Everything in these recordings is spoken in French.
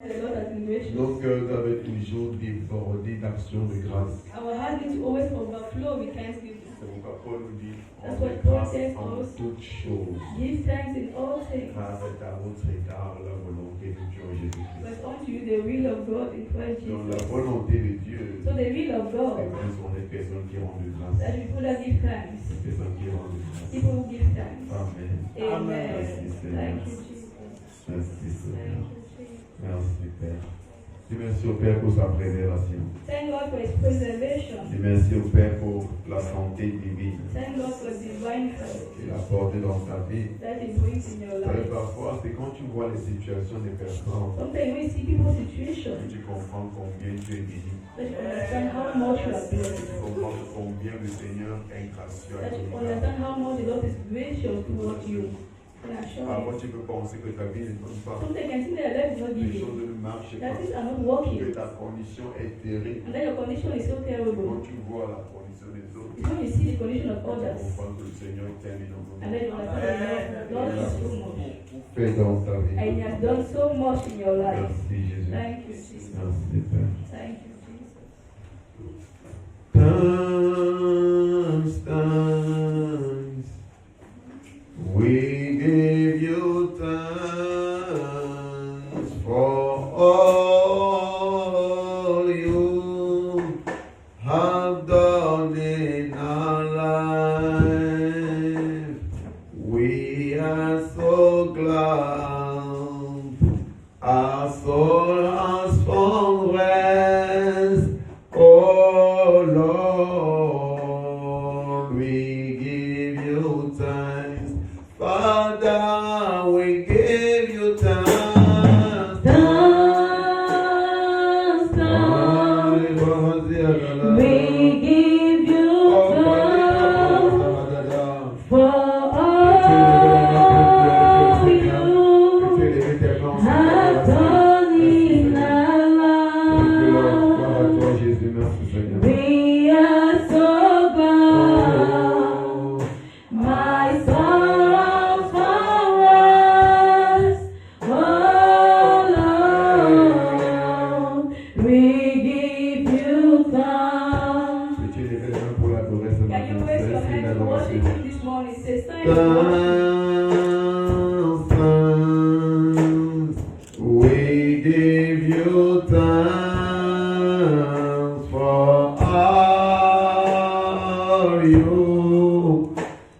Nos cœurs doivent toujours déborder d'actions de grâce. Our heart needs to always overflow with thanksgiving. C'est pourquoi Paul nous dit That's what Paul says en also. toutes choses. Give thanks in all things. Car c'est à votre égard la volonté de Dieu en But Jésus-Christ. unto you the will of God in Christ Donc la Jesus. volonté de Dieu, So the will of c'est God, qu'on sont des personnes qui rendent grâce. that people that give thanks. Des personnes qui rendent grâce. People who give thanks. Amen. Amen. Merci, Seigneur. Thank you, Jesus. Merci Seigneur. Thank you, Jesus. Merci Père. Dis merci au Père pour sa préservation. Thank God for His preservation. Dis merci au Père pour la santé divine Thank God for divine health qu'il a apportée dans ta vie. that He brings in your Parce que life. parfois, c'est quand tu vois les situations des personnes Sometimes when you see people's que situation, tu comprends combien tu es béni. that you understand how much you are blessed. Tu comprends combien le Seigneur est gracieux à That you ton égard. understand how much the Lord is gracious towards you. And I assure Parfois, you. tu peux penser que ta vie ne donne pas. Sometimes you can see that your life is not Les giving. choses ne marchent That pas. things are not working. Que ta condition est terrible. And then your condition is so Quand terrible. tu vois la condition des autres, It's when you see the condition of tu others. comprends que le Seigneur t'aime And énormément. then you understand that Lord is so much. Fais dans ta vie. And He has done so much in your life. Merci Jésus. Thank you, Jesus. Merci Père. Thank you, Jesus. Thanks, we give you thanks for all you have done in our life. We are so glad our soul has found rest. Oh Lord, we give you thanks. Father, we give you thanks. Thanks, thanks. We give you thanks for all you have done in our life. We are so glad. My sorrow found rest. Oh Lord, we give you thanks. Can you raise your hand to worship Him this morning? Say, thank you. Thanks, we give you thanks for all you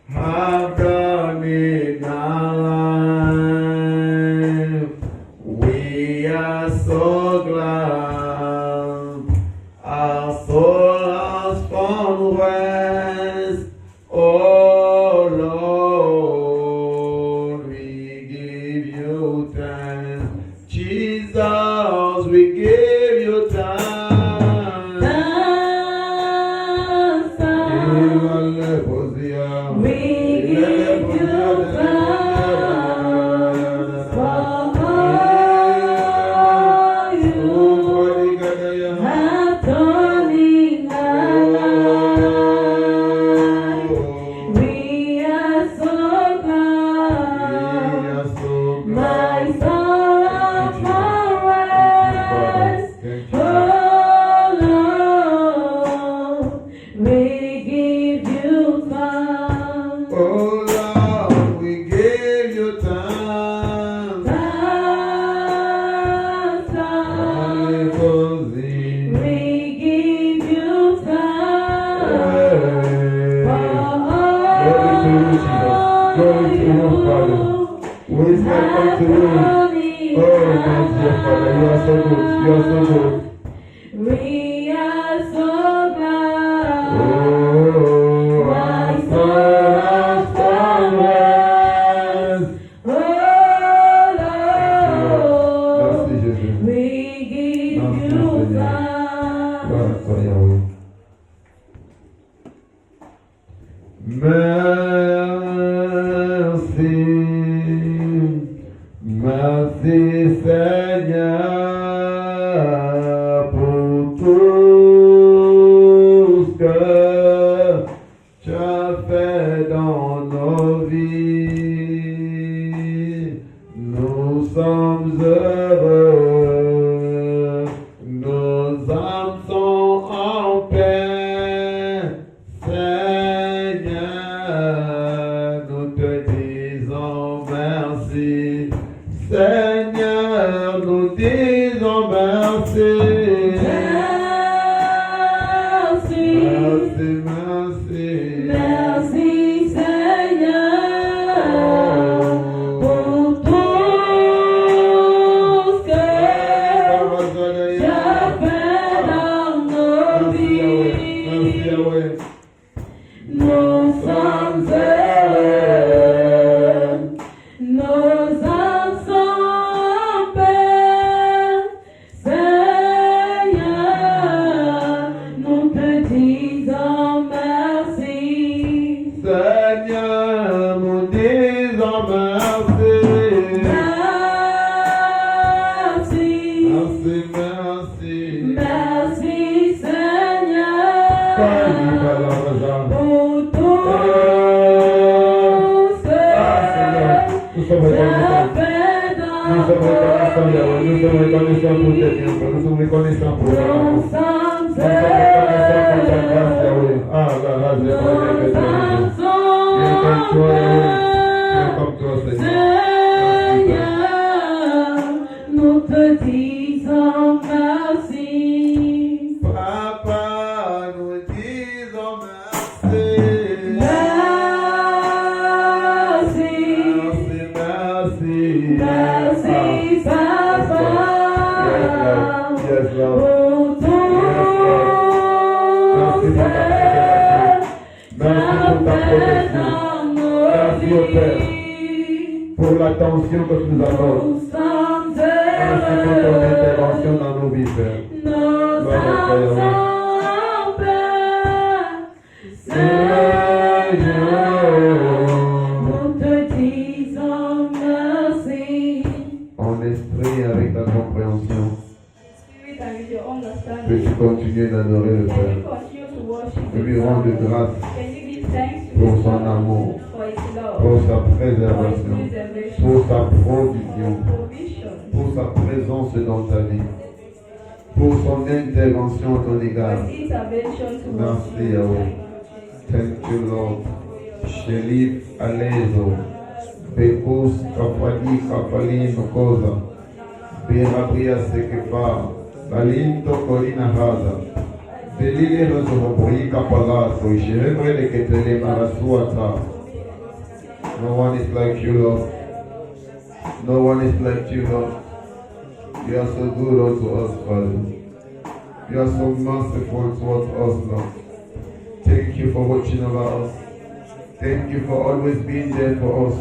have done in our life. We are so glad our soul has found rest. Oh Lord, we give you thanks. Jesus, we give you thanks. Thanks, thanks. We give you thanks for all you have done in our life. We are so glad. My soul found rest. Oh Lord, we give you thanks. Oh Lord, we give you thanks. Thanks, thanks. Hallelujah. We give you thanks for Glory to you, Father. We say unto you, oh my dear Father, you are so good, you are so good. We are so glad. Oh, My soul has found rest. Oh Lord, merci Jésus. we give Merci, you Seigneur. thanks. Gloire à toi, Yahweh. Merci, merci Seigneur pour tout ce que tu as fait dans nos vies. Nous sommes heureux nous disons merci. Merci, merci. Merci Seigneur pour tout ce que tu as fait dans nos vies. Nous sommes heureux, nos âmes sont en paix. Seigneur, nous te disons merci. Seigneur, nous disons merci. Merci, Merci, merci. merci Seigneur pour tout ce que Nous sommes tu as reconnaissants. fait Nous sommes reconnaissants, dans Yahweh. Nous sommes reconnaissants pour tes bienfaits. Nous sommes reconnaissants pour ta nos grâce. Nous sommes reconnaissants pour ta grâce, Yahweh. Ah là là, je vais te dire. Viens comme toi, Yahweh. Viens comme toi, Seigneur. Seigneur, nous te disons merci. Papa, nous disons merci. Merci, Merci, merci. merci Papa Yes, Lord. pour tout Merci ce pour ta que Merci pour ta protection. dans nos Merci au Père vies. pour l'attention que tu nous accordes. Nous sommes Merci pour ton heureux, intervention dans nos vies, Père. nos âmes sont en paix. Seigneur, nous te disons merci. En esprit avec ta compréhension, Spirit and with your understanding. peux-tu continuer d'adorer le Can Père you continue to worship et lui rendre grâce Can you give thanks to pour His son Lord amour, for His love, pour sa for His préservation, preservation, pour sa for provision, His provision, pour sa présence dans ta vie, pour son intervention à ton for égard. His intervention towards Merci, you. Yahweh. Thank you, Lord. Shelif Alezo, Bekus Kapali Kapali Nokoza, Berabria Sekepa, Balinto Kolina Haza, Belile Rozohobri Kapalato, Sherebre de Ketele Marasuata. No one is like you, Lord. No one is like you, Lord. You are so good unto us, Father. You are so merciful towards us, Lord. Thank you for watching over us. Thank you for always being there for us.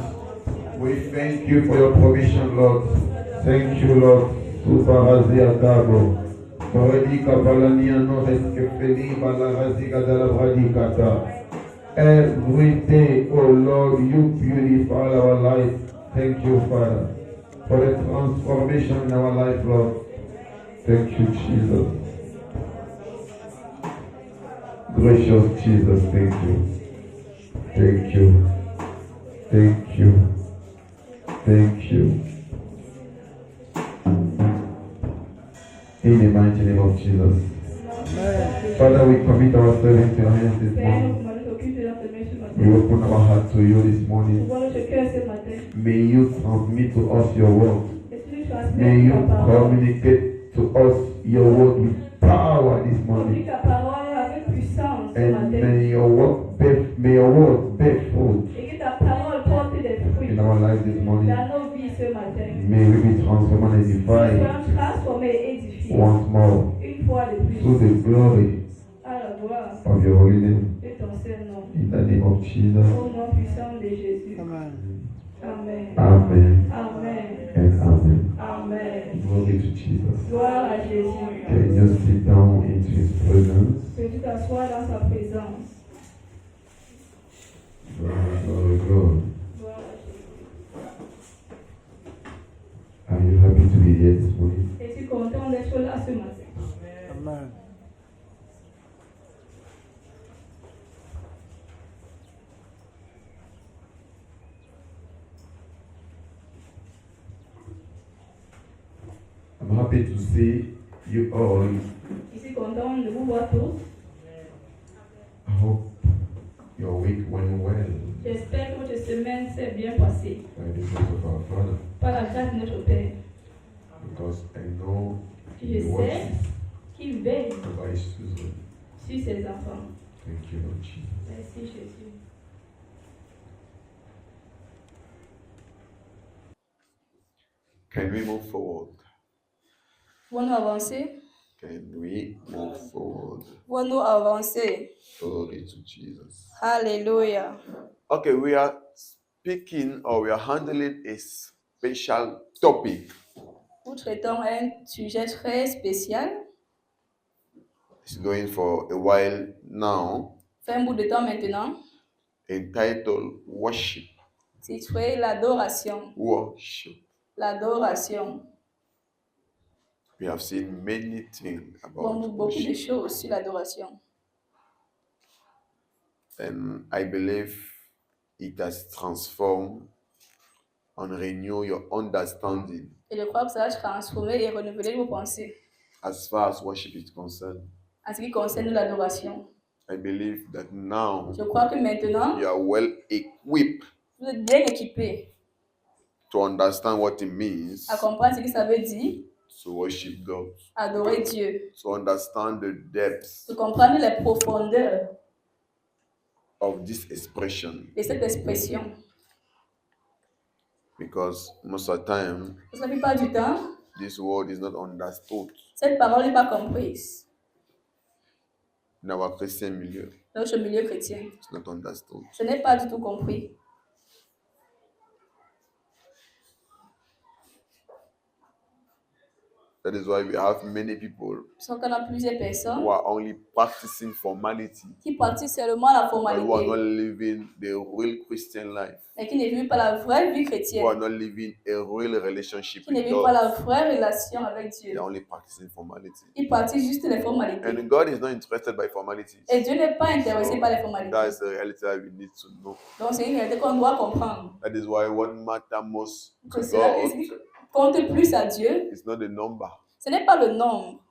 We thank you for your provision, Lord. Thank you, Lord. Suparazia Kabo. Koredika Balania Noreske Feli Balarazika Dalabradikata. Every day, oh Lord, you beautify our life. Thank you, Father, for the transformation in our life, Lord. Thank you, Jesus. Gracious Jesus, thank you. Thank you. Thank you. Thank you. In the mighty name of Jesus. Father, we commit ourselves into your hands this morning. We open our heart to you this morning. May you transmit to us your word. May you communicate to us your word with power this morning. And may your word bear fruit in our life this morning. May we be transformed and edified once more to the glory of your holy name. In the name of Jesus. Amen. Amen. Amen. And amen. Amen. Glory to Jesus. Gloire à Jésus. Can you sit down into his presence? Peux-tu t'asseoir dans sa présence? Glory, glory, glory. Gloire à Jésus. Are you happy to be here this morning? Es-tu content d'être là ce matin? Amen. I'm happy to see you all. Je suis content de vous voir tous. I hope your week went well J'espère que votre semaine s'est bien passée. by the grace of our Father. Par la grâce de notre Père. Because I know Je He sais watches qu'il veille over His children. sur ses enfants. Thank you, Lord Jesus. Merci Jésus. Can we move forward? Pouvons-nous avancer? Can we move forward? Pouvons-nous avancer? Glory to Jesus. Alléluia. Okay, we are speaking or we are handling a special topic. Nous traitons un sujet très spécial. It's going for a while now, Fait un bout de temps maintenant. entitled Worship. Titré l'adoration. Worship. L'adoration. We have seen many things about Beaucoup de worship. choses sur l'adoration. And I believe it has transformed and renewed your understanding Et je crois que ça va transformer et renouveler vos pensées as far as worship is concerned. en ce qui concerne l'adoration. I believe that now Je crois que maintenant, you are well equipped vous êtes bien équipés to understand what it means à comprendre ce que ça veut dire to worship God, adorer Dieu, to understand the depths de comprendre les profondeurs of this expression, de cette expression. because most of the time Parce que la plupart du temps, this word is not understood cette parole n'est pas comprise in our Christian milieu. dans notre milieu chrétien. It's not understood. Ce n'est pas du tout compris. That is why we have many people Parce qu'on a plusieurs personnes who are only practicing formality, qui pratiquent seulement la but who are not formalité, living the real Christian life, mais qui ne vivent pas la vraie vie who are chrétienne, not living a real relationship qui ne with vivent pas la God. vraie relation avec Dieu. They're only practicing formality. Ils pratiquent juste les formalités. And God is not interested by formalities. Et Dieu n'est pas intéressé par les formalités. That is the reality that we need to know. Donc c'est une réalité qu'on doit comprendre. That is why what matters most to Que cela God ce qui compte plus à Dieu, is not the number. ce n'est pas le nombre.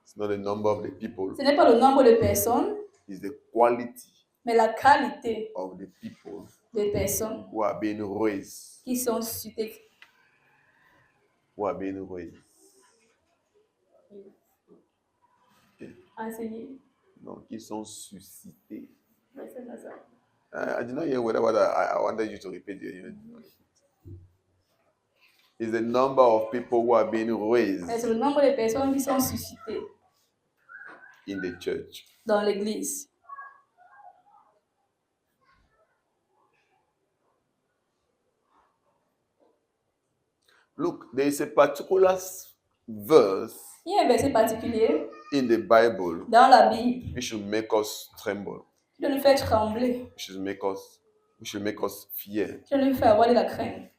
It's not the number of the people. Ce n'est pas le nombre de personnes, It's the quality mais la qualité of the people des personnes who are being raised. qui sont suscitées. Who are being raised. Enseignées. No, qui sont suscités. Ouais, c'est ça. I did not hear what I wanted you to repeat. It's the number of people who are being raised Mais c'est le nombre de personnes qui sont suscitées in the church. dans l'église. Look, there is a particular verse Il y a un verset particulier in the Bible dans la Bible which should make us tremble. qui doit nous faire trembler, Which should make us fear. qui doit nous faire avoir de la crainte.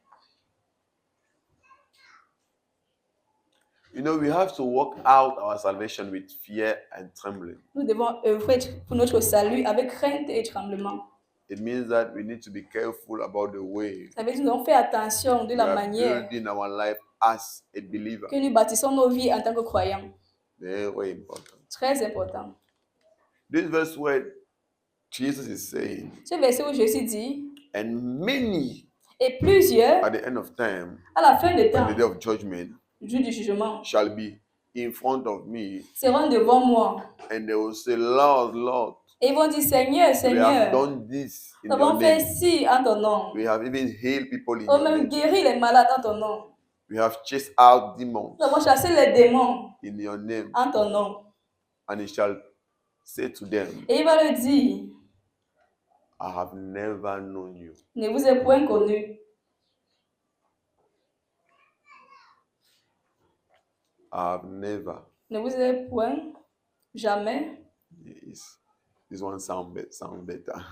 You know, we have to work out our salvation with fear and trembling. Nous devons œuvrer pour notre salut avec crainte et tremblement. It means that we need to be careful about the way Ça veut dire que nous devons faire attention de we la are manière building our life as a believer. que nous bâtissons nos vies en tant que croyants. Very important. Très important. This verse where Jesus is saying, Ce verset où Jésus dit, and many et plusieurs, at the end of time, à la fin des temps, on the day of judgment, le jour du jugement, shall be in front of me, seront devant moi. and they will say, Lord, Lord, Et ils vont dire, Seigneur, we have Seigneur, done this in nous your avons fait name. ci en ton nom. We have even healed people in Nous avons your même name. guéri les malades en ton nom. We have chased out demons Nous avons chassé les démons in your name. en ton nom. And he shall say to them, Et il va le dire, I have never known you. ne vous ai point connu. I have never. Ne vous ai point, jamais. This one sound better.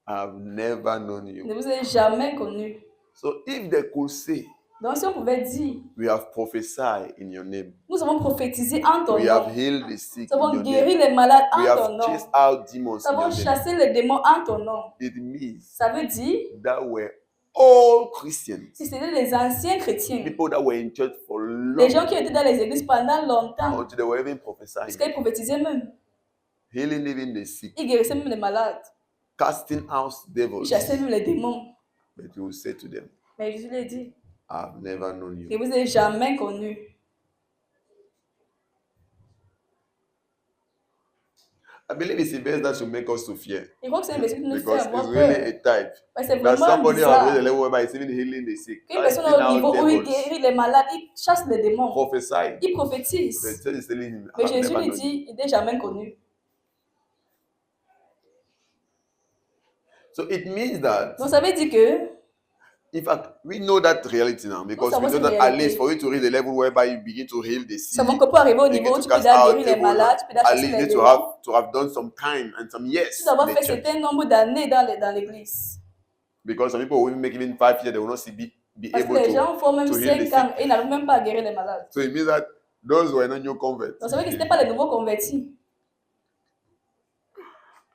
I have never known you. Ne vous ai jamais connu. So if they could say, Donc si on pouvait dire, we have prophesied in your name, nous avons prophétisé en ton we have nom. healed the sick Nous in avons your guéri name, les malades we en ton have nom. chased out demons Nous in your avons name, chassé les démons en ton nom. it means Ça veut dire, that we're all Christians, si c'était les anciens chrétiens, people that were in church for les gens long, qui étaient dans les églises pendant longtemps, until they were even parce prophesying, qu'ils prophétisaient même, healing even the sick, ils guérissaient même les malades, casting out ils devils. chassaient même les démons. But you will say to them, Mais Jésus lui dit, I've never known Je you. ne vous ai jamais connu. I believe it's a verse that should make us to fear. Je crois que c'est un verset qui nous fait Because it's avoir really peur. a type. Parce que c'est That vraiment somebody has reached bizarre the level whereby he's even healing the sick, qu'une personne casting au niveau out où il devils, guérit les malades, il chasse les démons, prophesy. il The prophétise. church is telling him, Mais I've Jésus never lui known you. dit, il n'est jamais connu. So it means that, Donc ça veut dire que, in fact, we know that reality now because savons we know cette that at réalité. least for you to reach the level whereby you begin to heal the nous sick, savons que pour arriver au begin niveau où to tu peux cast out guérir les devils, malades, tu peux at chasser least you les need démons, to have done some time and some years tu dois avoir in fait the church. certain nombre d'années dans l'église. Because some people will even make even 5 years, they will not be Parce que able les gens font même to heal the 5 ans sick. et ils n'arrivent même pas à guérir les malades. So it means that those were not new converts. Donc ça veut dire que ce n'étaient pas les nouveaux convertis.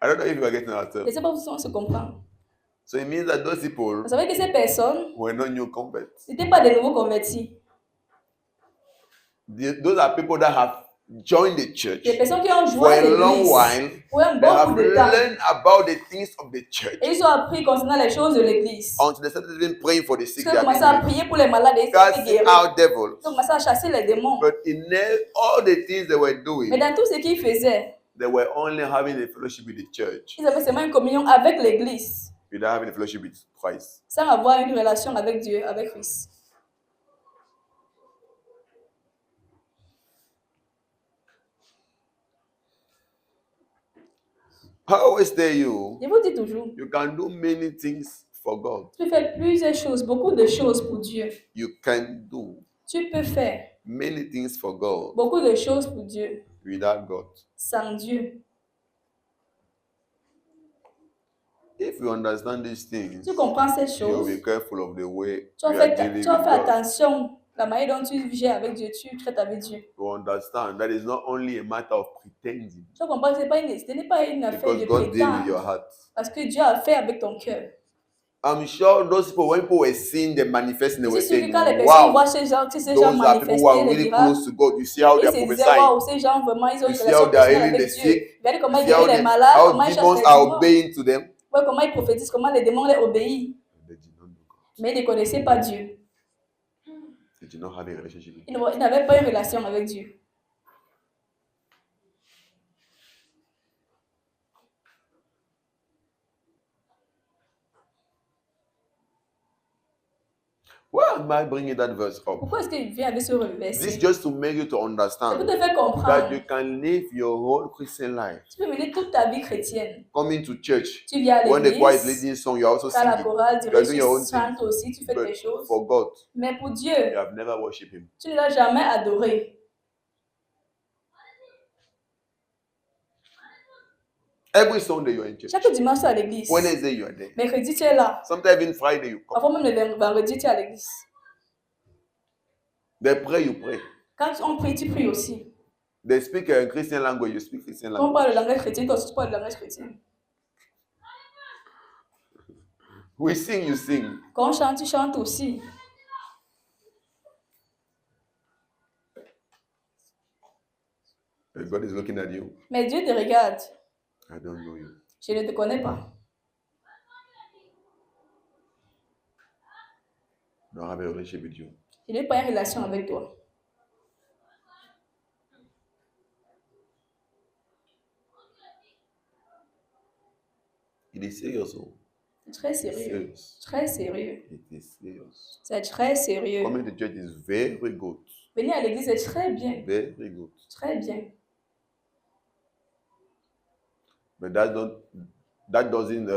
I don't know if you are getting Je ne ourselves. sais pas si on se comprend. So it means that those people Donc ça veut dire que ces personnes were not new converts. n'étaient pas des nouveaux convertis. Those are people that have joined the church Des personnes qui ont for joué à a long l'église while. pour un They bon have bout de temps. learned about the things of the church. Et ils ont appris concernant les choses de l'église. Until they started even praying for the sick. Ils ont They have commencé à been prier pour les malades et ils étaient casting guéris. out devils. Ils ont commencé à chasser les démons. But in all the things they were Mais doing, dans tout ce qu'ils faisaient, they were only having a fellowship with the church ils avaient seulement une communion avec l'église, without having a fellowship with Christ. sans avoir une relation avec Dieu, avec Christ. I always tell you, Je vous dis toujours, you can do many things for God. tu peux faire plusieurs choses, beaucoup de choses pour Dieu. You can do Tu peux faire many things for God beaucoup de choses pour Dieu, without God. sans Dieu. If you understand these things, Tu comprends ces you'll choses. be careful of the way Tu you vas are faire, dealing tu vas with faire God. attention la manière dont tu gères avec Dieu, tu traites avec Dieu. To understand that it's not only a matter of pretending, Tu comprends que ce n'est pas une affaire because de God deals with your prétendre, heart. parce que Dieu a fait avec ton cœur. I'm sure those people, when people were seeing them manifesting, they Je were suis sûr saying, que quand les personnes wow, voient ces gens those are people who are manifester les really miracles, close to God. You see how ils they se are disaient, prophesying. waouh, ces gens vraiment, ils ont You une see relation how they are personnelle healing avec the Dieu. sick. Regardez comment You ils see how, guérissent les malades, how comment ils chassent demons les are démons. obeying to them. Ouais, comment ils prophétisent, comment les démons les obéissent. They did not know God. Mais ils ne connaissaient pas Dieu. They did not have a relationship with Ils God. n'avaient pas une relation avec Dieu. Why am I bringing that verse up? Pourquoi est-ce qu'il vient avec ce This verset? just to make you to C'est pour understand te faire that comprendre. you can live your whole Christian life. Tu peux mener toute ta vie chrétienne. Coming to church. Tu viens à When the choir is l'église, leading song, you're also quand la singing. chorale You are dirige, doing your own tu thing. chantes aussi, tu fais tes But choses. for God, Mais pour you Dieu, have never worshipped Him. tu ne l'as jamais adoré. Every Sunday you're in church. Chaque dimanche, tu es à l'église. Wednesday you are there. Mercredi, tu es là. Sometimes even Friday you come. Parfois même le vendredi, tu es à l'église. They pray, you pray. Quand on prie, tu pries aussi. They speak a Christian language, you speak Christian Quand on language. parle le langage chrétien, toi aussi tu parles le langage chrétien. We sing, you sing. Quand on chante, tu chantes aussi. And God is looking at you. Mais Dieu te regarde. I don't know you. Je ne te connais pas. I don't have a relationship with you. Je n'ai pas une relation avec toi. It is serious. Oh. C'est très sérieux. Très sérieux. It is serious. C'est très sérieux. Coming to church is very good. Venir à l'église est très bien. Very good. Très bien. But that doesn't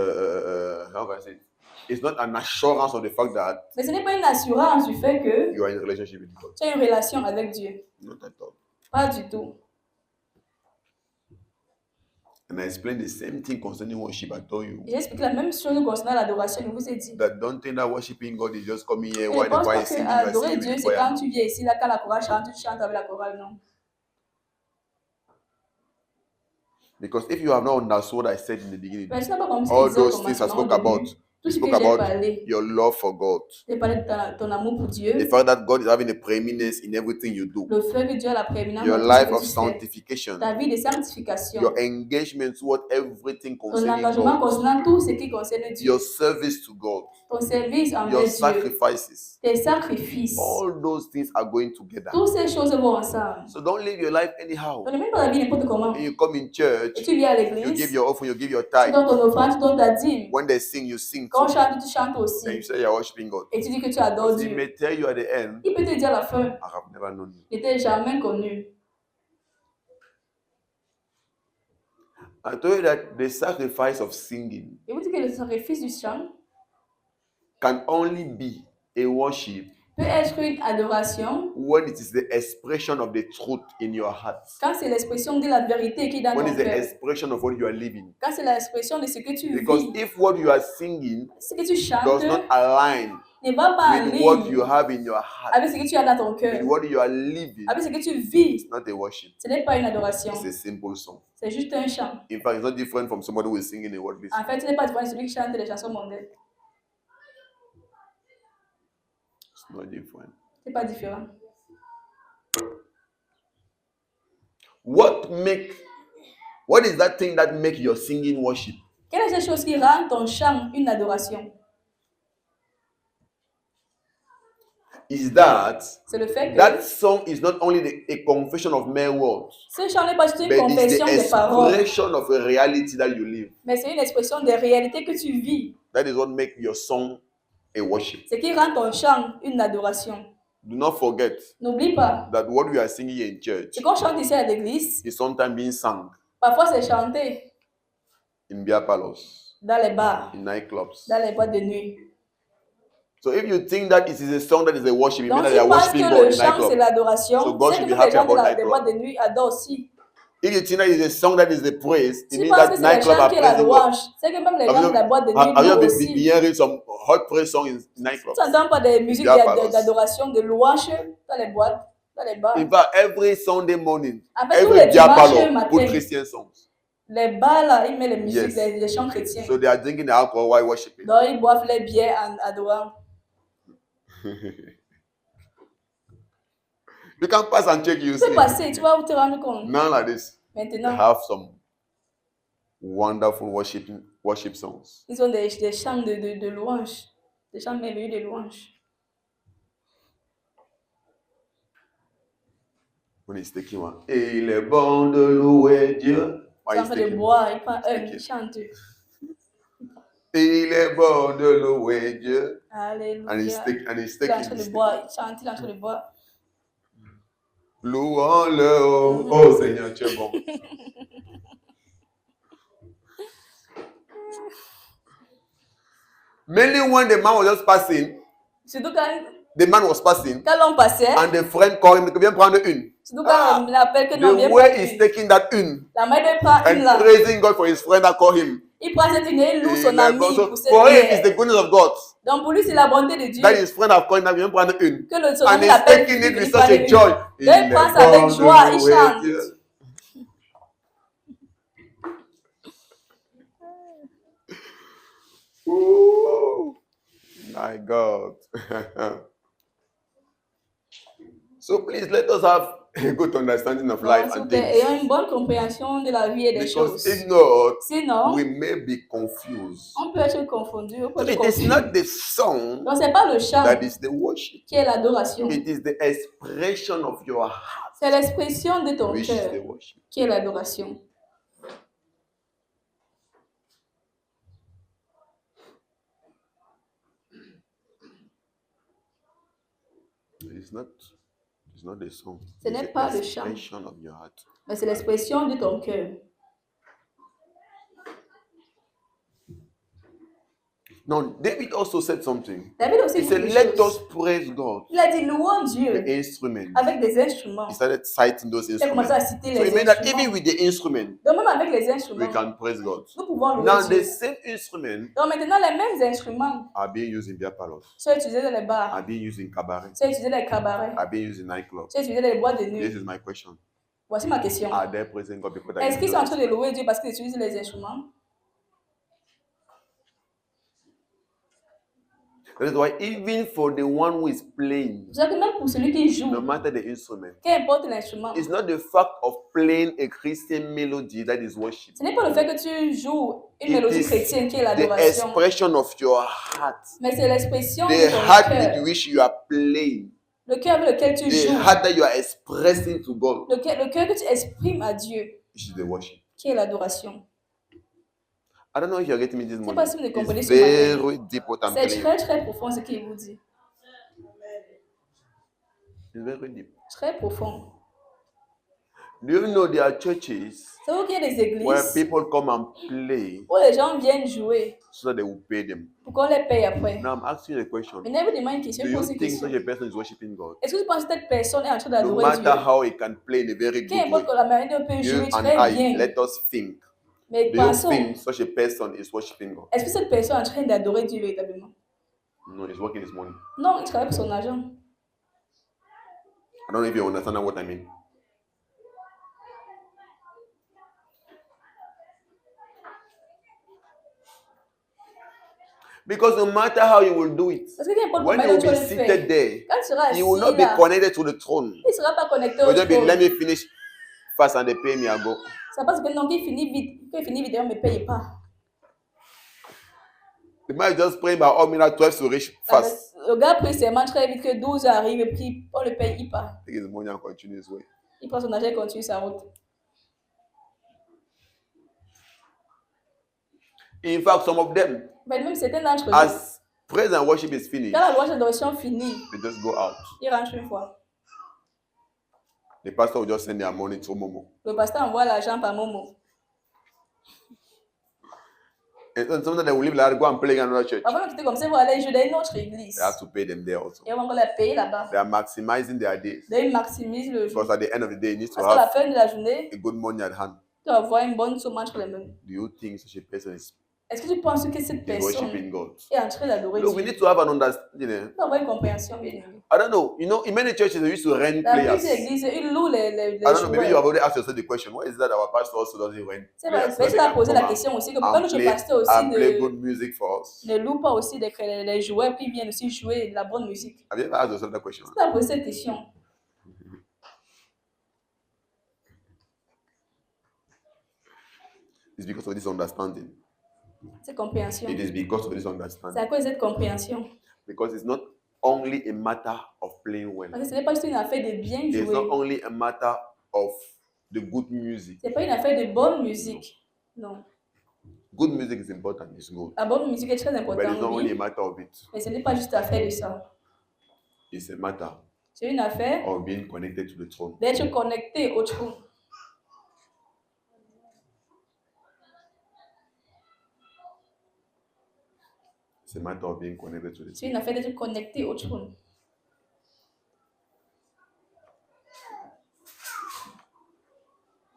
how can I say it? It's not an assurance of the fact that Mais ce n'est pas une assurance du fait que you are in a relationship with God. tu as une relation avec Dieu. Not at all. Pas du tout. And I explained the same thing concerning worship. I told you J'ai expliqué la même chose concernant l'adoration. Je vous ai dit. that don't think that worshiping God is just coming here Je ne while the pense choir pas is que singing, you are adorer singing Dieu, with the c'est choir. quand tu viens ici, là, quand la chorale chante, tu chantes avec la chorale, non. Because if you have not understood what I said in the beginning, Mais tu n'as pas compris ce all que je disais au those things I commencement, spoke au début. about Tout ce que spoke j'ai about parlé, your love for God. j'ai parlé de ton amour pour Dieu, The fact that God is having a preeminence in everything you do. le fait que Dieu a la prééminence Your dans tout life ce of que tu fais, sanctification. ta vie de sanctification, Your engagement toward everything ton concerning engagement God. concernant tout ce qui concerne Dieu, Your service to God. ton service Your envers Dieu, sacrifices. tes sacrifices. All those things are going together. Toutes ces choses vont ensemble. So don't live your life anyhow. Donc ne mets pas la vie n'importe comment. When you come in church, Et tu viens à you give l'église, your offering, you give your tu tithe. donnes ton offrande, tu donnes ta dîme. When they sing, you sing Quand on too. chante, tu chantes And you aussi. say you're worshiping God. Et tu dis que tu adores Because he Dieu. may tell you at the end, Il peut te dire à la fin, I have never known you. je t'ai jamais connu. I told you that the sacrifice of singing Et vous dites que le sacrifice du chant can only be a worship peut être une adoration when it is the expression of the truth in your heart. quand c'est l'expression de la vérité qui est dans When ton it's the cœur. expression of what you are living. Quand c'est l'expression de ce que tu Because vis. if what you are singing Ce que tu chantes does not align ne va pas en with what you ligne have in your heart, avec ce que tu as dans ton cœur, with what you are living, avec ce que tu vis. it's not a worship. Ce n'est pas une adoration, It's a simple song. c'est juste un chant. In fact, it's not different from somebody who is singing a word based. En fait, ce n'est pas différent de celui qui chante les chansons mondaines. It's not different. Ce n'est pas différent. What is that thing that make your singing worship? Quelle est cette chose qui rend ton chant une adoration? Is that C'est le fait que that song is not only a confession of mere words, ce chant n'est pas juste une but it's confession the des paroles, expression of a reality that you live. mais c'est une expression des réalités que tu vis. That is what makes your song a worship. Ce qui rend ton chant une adoration. Do not forget N'oublie pas, that what we are singing in church ce qu'on chante ici à l'église, is sometimes being sung parfois c'est chanté in beer parlors, dans les bars, in nightclubs. dans les boîtes de nuit. So if you think that it is a song that is a worship, it means Donc that si they are tu penses worshiping que God le in chant c'est nightclub. l'adoration, So God c'est should que be tous les happy gens de about des nightclub. boîtes de nuit adorent aussi. If you think that it is a song that is the praise, it Si tu means penses that que c'est le nightclub chant are qui est la praising God. louange, c'est que même les Have gens you- de la boîte de nuit Have you louent been aussi. hearing some hot praise song in nightclubs? Tu n'entends pas des musiques Beer parlors. d'adoration, de louange dans les boîtes, dans les bars. In fact, every Sunday morning, En fait, tous every les beer dimanches parlor put matin, Christian songs. les bars là, ils mettent les musiques, Yes. les chants chrétiens. So they are drinking the alcohol while worshiping. Donc ils boivent les bières en adorant. You can pass and check, you Tu peux see. passer, tu vas te rendre compte. Now like this, they Maintenant, have some wonderful worship songs. ils ont des chants de louange, des chants merveilleux de louange. When he's taking one, et il est bon de louer Dieu. Ils Why sont en he's train de taking? boire, ils prennent Take ils it. chantent. Et il est bon de louer Dieu. Alléluia. And he's Il est en train de taking. boire, il chante, il est en train de boire. Louons-le, oh Seigneur, tu es bon. Mainly when the man was just passing, Surtout quand quand l'on passait, and the friend called him, viens prendre une. surtout quand on appelle que non, The viens way prendre he's une. taking that une La main de prend une and là. praising God for his friend that called him. Il prend cette une et il loue son Il est ami bon. So pour cette for him, it's bière. the goodness of God Donc pour lui, c'est la bonté de Dieu. that his friend have called him, viens prendre une. Que son And ami he's l'appelle. taking it il with prend such a une. joy. Donc Il il est prend ça avec bon joie, de il louer chante. Dieu. Ooh, my God. So please let us have a good understanding of life Donc, and s'il vous plaît, ayons things. une bonne compréhension de la vie et des Because choses. if not, Sinon, we may be confused. on peut être confondu. On peut So être it is confus. not the song Donc c'est pas le chant that is the worship. qui est l'adoration. It is the expression of your heart C'est l'expression de ton which is the cœur worship. qui est l'adoration. It's not the song. Ce It's n'est the pas le chant. expression of your heart. Mais c'est l'expression de ton cœur. Now, David also said something. David aussi He dit said, quelque let chose. us praise God. Il a dit louons Dieu The instrument. avec des instruments. He started citing those Il a commencé instruments. à citer So les it means that instruments. even with the instrument, Donc même avec les we instruments, can praise God. nous pouvons louer Now, Dieu. the same instrument Donc maintenant, les mêmes instruments are being used in beer parlors, sont utilisés dans les bars, are being used in cabarets, sont utilisés dans les cabarets, are being used in nightclubs. sont utilisés dans les boîtes de This nuit. is my question. Voici ma question. Are they praising God because they Est-ce qu'ils use sont en those train de louer Dieu parce qu'ils utilisent les instruments? That is why even for the one who is playing, C'est que même pour celui qui joue, no matter the instrument, qu'importe l'instrument, it's not the fact of playing a Christian melody that is worship. ce n'est pas le fait que tu joues une It mélodie is chrétienne qui est the l'adoration, expression of your heart, mais c'est l'expression the de ton heart cœur, with which you are playing, le cœur avec lequel tu the joues, heart that you are expressing to God, le cœur que tu exprimes à Dieu, which is the worship. qui est l'adoration. I don't know if you're getting me this Je ne sais morning. pas si vous me comprenez It's ce matin. very deep what I'm C'est telling you. très très profond ce qu'il vous dit. It's very deep. Très profond. Do you know there are churches Savez-vous qu'il y a des where églises people come and play où les gens viennent jouer so that they will pay them? pour qu'on les paye après? Now I'm asking you a question. Maintenant, vous demandez une question, Do je you pose une think question. such a person is worshiping God? Est-ce que tu penses que cette personne est en train No d'adorer Dieu? matter how he can play in a very good way, Qu'importe que la manière dont on peut you jouer and très I, bien, let us think. mais Do you pensons, think such a person is worshiping God? est-ce que cette personne est en train d'adorer Dieu véritablement? No, he's working his money. Non, il travaille pour son argent. I don't know if you understand what I mean. Because no matter how you will do it, Parce que qu'importe when comment you will tu vas be le seated faire, there, quand tu seras assis you will not be là, connected to the throne. il ne sera pas connecté You au will just be, let trône. me finish fast and they pay me, I go. Ça passe que non, qu'il finit vite, d'ailleurs, ne me paye pas. The man is just praying by all means 12 to reach fast. Le gars prie seulement très vite que 12 arrive et puis on le paye pas. Take his money and continue his way. Il prend son argent et continue sa route. In fact, some of them, Mais même certains d'entre eux, as praise and worship is finished, quand la louange d'adoration finit, they just go out. ils rentrent une fois. The pastor will just send their money to Momo. Le pasteur envoie l'argent par Momo. And sometimes they will leave like that, go and play in another church. Avant de quitter comme ça, ils vont aller jouer dans une autre église. They have to pay them there also. Et on va encore les payer là-bas. They are maximizing their days. D'ailleurs, ils maximisent le jour. Because at the end of the day, you need to Parce qu'à la have fin de la journée, a good money at hand. tu vas avoir une bonne somme entre les mains. Do you think such a person is Est-ce que tu penses que cette personne worshiping God? est en train d'adorer No, we Dieu? need to have an understanding. Tu dois avoir une compréhension, bien aimé. I don't know. You know, in many churches, they used to rent La players. petite église, ils louent les I don't know. Maybe you joueurs. have already asked yourself the question. Why is it that our pastor also doesn't rent C'est vrai, players? mais tu as posé la question aussi, que pourquoi notre pasteur aussi And play good music for us. ne loue pas aussi les joueurs qui viennent aussi jouer de la bonne musique? Have you ever asked yourself that question? Tu as posé cette question. It's because of this understanding. Cette compréhension. It is because of this C'est understanding. à cause de cette compréhension. Because it's not only a matter of playing well. Parce que ce n'est pas juste une affaire de bien It's not jouer. only a matter of the good music. Ce n'est pas une affaire de bonne musique. Non. Good music is important. It's good. La bonne musique est très But it's not importante, only a oui. matter of it. Mais ce n'est pas juste affaire de ça. It's a matter C'est une affaire of being connected to the throne. d'être connecté au trône. It's a matter of being connected to the C'est throne. une affaire d'être connecté au trône.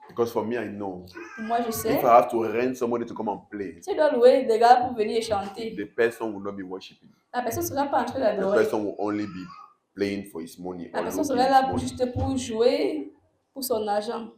Because for me, I know Moi, je sais, if I have to rent somebody to come and play, si tu dois louer des gars pour venir chanter, the person will not be worshiping. la personne ne sera pas en train The d'adorer. person will only be playing for his money. La Or personne looking sera his là pour money. juste pour jouer pour son argent.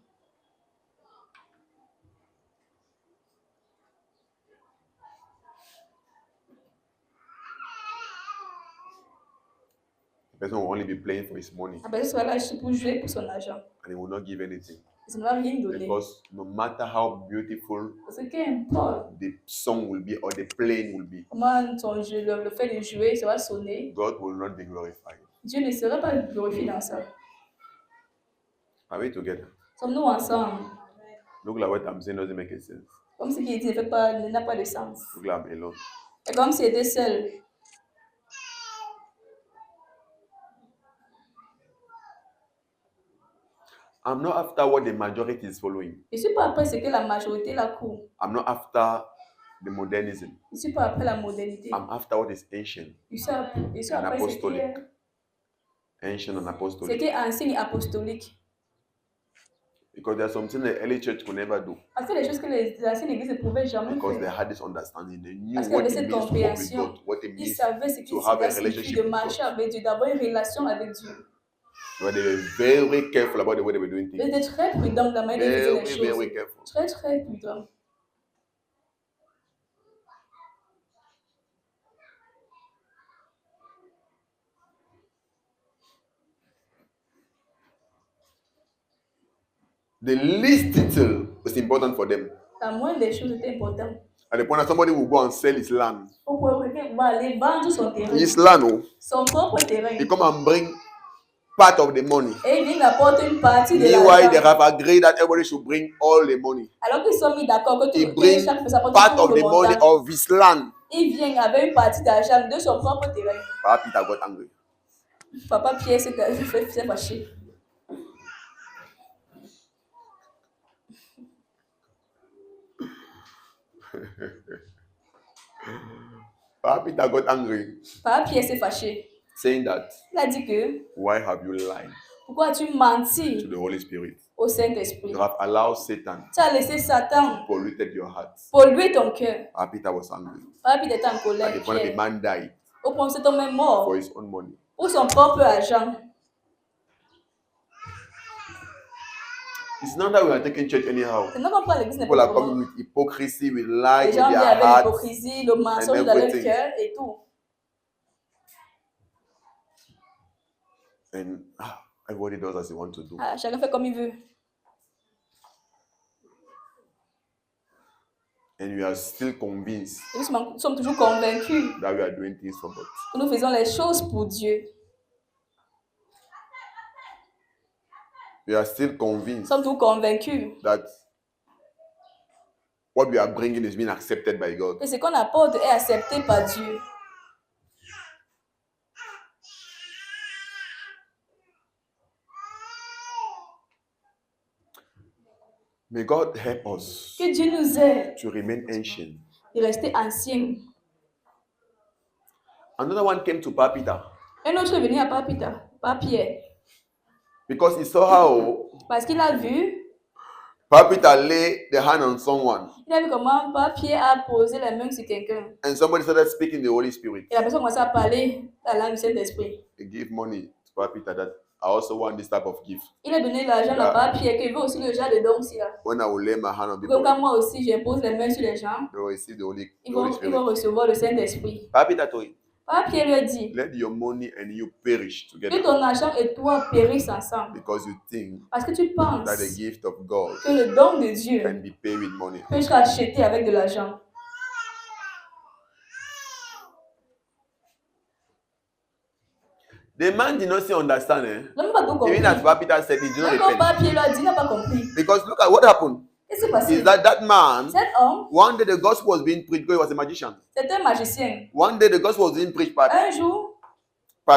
The person will only be playing for his money La personne sera là juste pour jouer pour son argent. and he will not give anything. Ça ne va rien donner. Because no matter how beautiful Parce que qu'importe the song will be or the playing will be, comment ton jeu, le fait de jouer, ça va sonner, God will not be glorified. Dieu ne sera pas glorifié dans ça. Are we together? Sommes-nous ensemble? Look like what I'm saying doesn't make any sense. Comme ce qui est dit n'a pas de sens. Look like I'm alone. C'est comme s'il était seul. I'm not after what the majority is following. Je ne suis pas après ce que la majorité la court. I'm not after the modernism. Je ne suis pas après la modernité. I'm after what is ancient. Je suis après ce apostolique. qui est Ancient and ce apostolic. qui est ancien et apostolique. Because there's something the early church could never do. Parce que les choses que les anciennes églises ne pouvaient jamais Because they faire. had this understanding. They knew Parce qu'il y what avait it cette means to walk with compréhension. God, what it Ils means. savaient ce qui to have a signifie relationship de with marcher God. avec Dieu, d'avoir une relation avec Dieu. But they were very careful about the way they were doing Ils things. étaient très prudents dans la manière de faire les Very, choses. very careful. Très, très prudents. The least detail was important for them. La moindre des choses était importante. At the point that somebody will go and sell his land. Quelqu'un va aller vendre son terrain. His land, Son propre terrain. he come and bring part of the money. Et il vient apporter une partie de Meanwhile, they l'argent. have agreed that everybody should bring all the money. Alors qu'ils sont mis d'accord que He tout brings chaque personne apporte part tout of le the money montant. of his land. Il vient avec une partie d'argent de son propre terrain. Papa Peter got angry. Papa Pierre s'est fâché. Papa Peter got angry, Papa Pierre s'est fâché. saying that, Il a dit que why have you lied pourquoi as-tu to menti the Holy Spirit? au Saint-Esprit? You have allowed Satan Tu as laissé Satan polluted your heart. polluer ton cœur. Papa Peter was angry. Papa Pierre était en At colère. the point that the Pierre. man died Au point où cet homme est mort for his own money. pour son propre argent. It's not that we are taking church anyhow. C'est non qu'on prend l'église People n'importe are comment. coming with hypocrisy, with lies Les in gens viennent their avec hearts. l'hypocrisie, le mensonge and dans leur everything. cœur et tout. And everybody does as they want to do. Ah, chacun fait comme il veut. And we are still convinced Et nous sommes toujours convaincus that we are doing things for God. que nous faisons les choses pour Dieu. We are still Nous convinced sommes toujours convaincus that what we are bringing is being accepted by God. que ce qu'on apporte est accepté par Dieu. May God help us Que Dieu nous aide to remain ancient. de rester anciens. Another one came to Papa Peter Un autre est venu à Papa Pierre, because he saw how parce qu'il a vu Papa Peter lay the hand on someone comment Papa Pierre a posé la main sur quelqu'un. and somebody started speaking the Holy Spirit. Et la personne commençait à parler la langue du Saint-Esprit. He gave money to Papa Peter that I also want this type of gift. Il a donné l'argent à Papa Pierre, qu'il veut aussi le genre de dons aussi là. When I will lay my hand on Comme people, quand moi aussi j'impose les mains sur les gens, they will receive the Holy ils vont Spirit. recevoir le Saint-Esprit. Papa Peter told him, Papa Pierre lui a dit let your money and you perish que together ton argent et toi périssent ensemble. because you think Parce que tu penses that the gift of God que le don de Dieu can be paid with money. peut être acheté avec de l'argent. The man did not still understand. L'homme n'a pas tout compris. Even as Papa Peter said, he did not Même quand repent. Papa Pierre lui a dit, il n'a pas compris. Because look at what happened. Qu'est-ce qui s'est passé? Is that man, Cet homme, one day the gospel was being preached because he was a magician. c'était un magicien. One day the gospel was being preached by Un jour,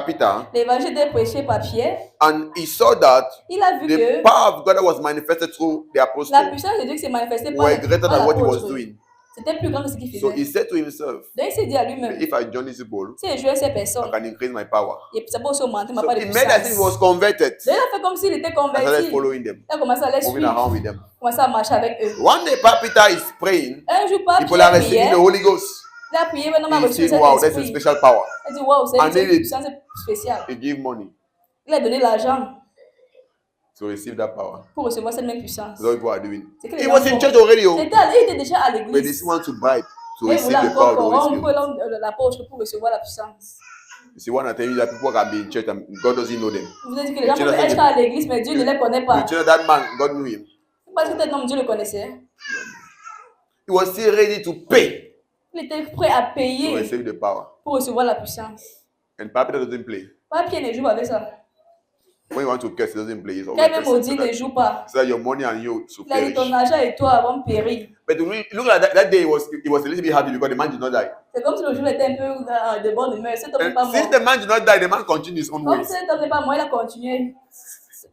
Peter, l'évangile était prêché par Pierre. and he saw that Il a vu the que power of God that was manifested through the la apostle puissance de Dieu qui s'est manifestée par were greater than what he was l'apôtre. doing. C'était plus grand que ce qu'il So faisait. he said to himself, Donc il s'est dit à lui-même, if I join these people, si je joue ces I personnes, can increase my power. et ça peut aussi augmenter ma So part de he made as if he puissance. was converted. Donc il a fait comme s'il était I started converti. following them, Il a commencé à les moving around suivre, with them. commencé à marcher avec eux. One day, Papa Peter is praying. Un jour, Papa People are Pierre receiving priait. the Holy Ghost. Il a prié, maintenant, il a He reçu said, wow, cet that's a esprit. special power. Il a dit, waouh, c'est And une then puissance spéciale. He gave money Il a donné l'argent to receive that power. pour recevoir cette même puissance. That's what people are doing. C'est que He les was gens in font. church already, oh, Il était déjà à but they l'église. still want to bribe to Et il receive voulait the power encore of the Holy corrompre Spirit. l'homme de l'apôtre pour recevoir la puissance. You see, when I tell you that people can be in church and God doesn't know them. Je vous ai dit que les gens peuvent être à l'église, mais Dieu ne les connaît pas. You know that man, God knew him. Parce que cet homme, Dieu le connaissait. He was still ready to pay Il était prêt à to payer receive the power. pour recevoir la puissance. And Papa Peter doesn't play. Pas Pierre ne joue avec ça. When you want to curse, he doesn't play. He's Quand always même cursing. maudit ne joue pas. So that your money and you should Il a dit perish. ton argent et toi vont périr. But look at that day, he was a little bit happy because the man did not die. C'est comme si le jour était un peu de bonne humeur. Cet homme n'est pas And since mort. the man did not die, the man continued his own Comme ways. cet homme n'est pas mort, il a continué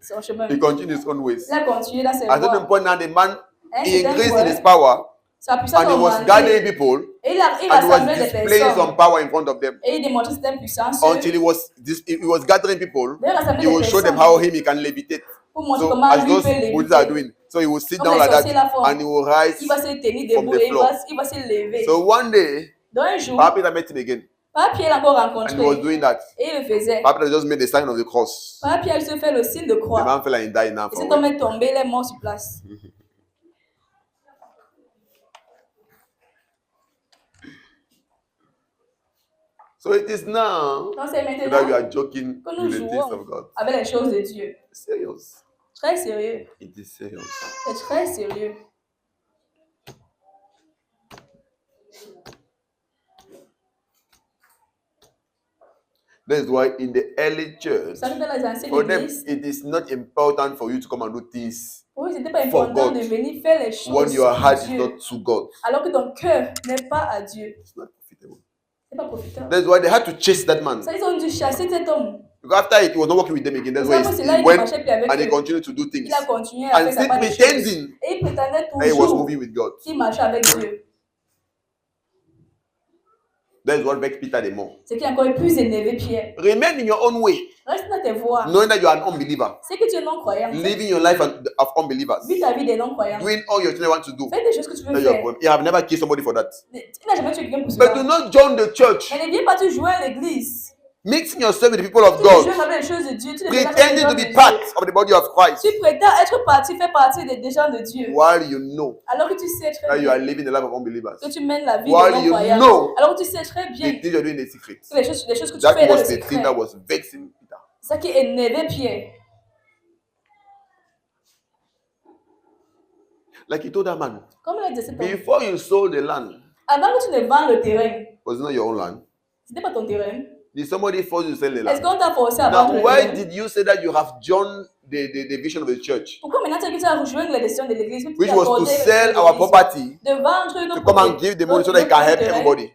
son chemin. He continued his own ways. Il a continué dans ses At a certain voies. point now, the man Un he certain increased point, in his power sa puissance and a he was augmenté. gathering people Et il and he was rassemblait des displaying personnes. some power in front of them. Et il démontrait cette puissance. Until he was gathering people, Il rassemblait he will des show them personnes how he can levitate. pour montrer So comment as lui those peut Buddhists are léviter. doing, so he will sit Comme down les like sorciers la that font. and he will rise. Il va se tenir from debout the et floor. il va se lever. So one day, Donc un jour, Papa Peter met him again Papa Pierre l'a encore and he was rencontré. doing that. Et il le faisait. Papa Peter just made the sign of the cross. Papa Pierre se fait le signe de The croix. man fell and died now. Et For cet a homme while. est tombé, il est mort sur place. So it is now Donc c'est that we maintenant are joking que nous with the things jouons of God. avec les choses de Dieu. Serious. Très sérieux. It is serious. C'est très sérieux. That's why in the early church, Ça dans les anciennes for them, églises, it is not important for you to come and do things pour eux, c'était pas for important God de venir faire les when choses your pour heart is Dieu, not to God. alors que ton cœur n'est pas à Dieu. It's not profitable. C'est pas profitable. That's why they had to chase that man. Ça, ils ont dû chasser cet homme. Because after it, he was not working with them again. That's Parce why qu'après, c'est he là, il ne went marchait plus avec and he eux. continued to do things. Il a continué à And faire sa still part des choses. pretending Et il prétendait that he was toujours moving with God. qu'il marchait avec Dieu. That is what vexed Peter the more. Ce qui est encore plus énervé Pierre. Remain in your own way, Reste dans tes voies. knowing that you are an unbeliever. C'est que tu es non-croyant. Living your life of unbelievers. Vis ta vie des non-croyants. Doing all your children want to do. Fais des choses que tu veux That's your faire. problem. You have never killed somebody for that. Tu n'as jamais tué quelqu'un pour But do cela. not join the church. Mais ne viens pas te joindre à l'église. Mixing yourself with the people of Tu te God. joins avec les choses de Dieu. Tu ne fais pas Pretending to les be choses de part Dieu. of the body of Christ. Tu prétends être parti, faire partie des gens de Dieu. While you know Alors que tu sais très that you are bien living the life of unbelievers. que tu mènes la vie While des you non-croyants. know Alors que tu sais très the bien things you're doing in secret. que les choses que tu That fais dans le was the thing secret. that was vexing Peter. Ça qui énervait Pierre. Like he told that man, Comme il a dit à cet homme. before you sold the land, Avant que tu ne vends le terrain, was it not your own land? ce n'était pas ton terrain. Did somebody force you to sell the Est-ce land? qu'on t'a forcé à vendre Now, le why terrain? did you say that you have joined the vision of the church, Pourquoi maintenant tu as dit que tu as rejoint la décision de l'église? que tu which t'es was to accordé sell l'église, our property de vendre nos to come and give the money so that you can help everybody?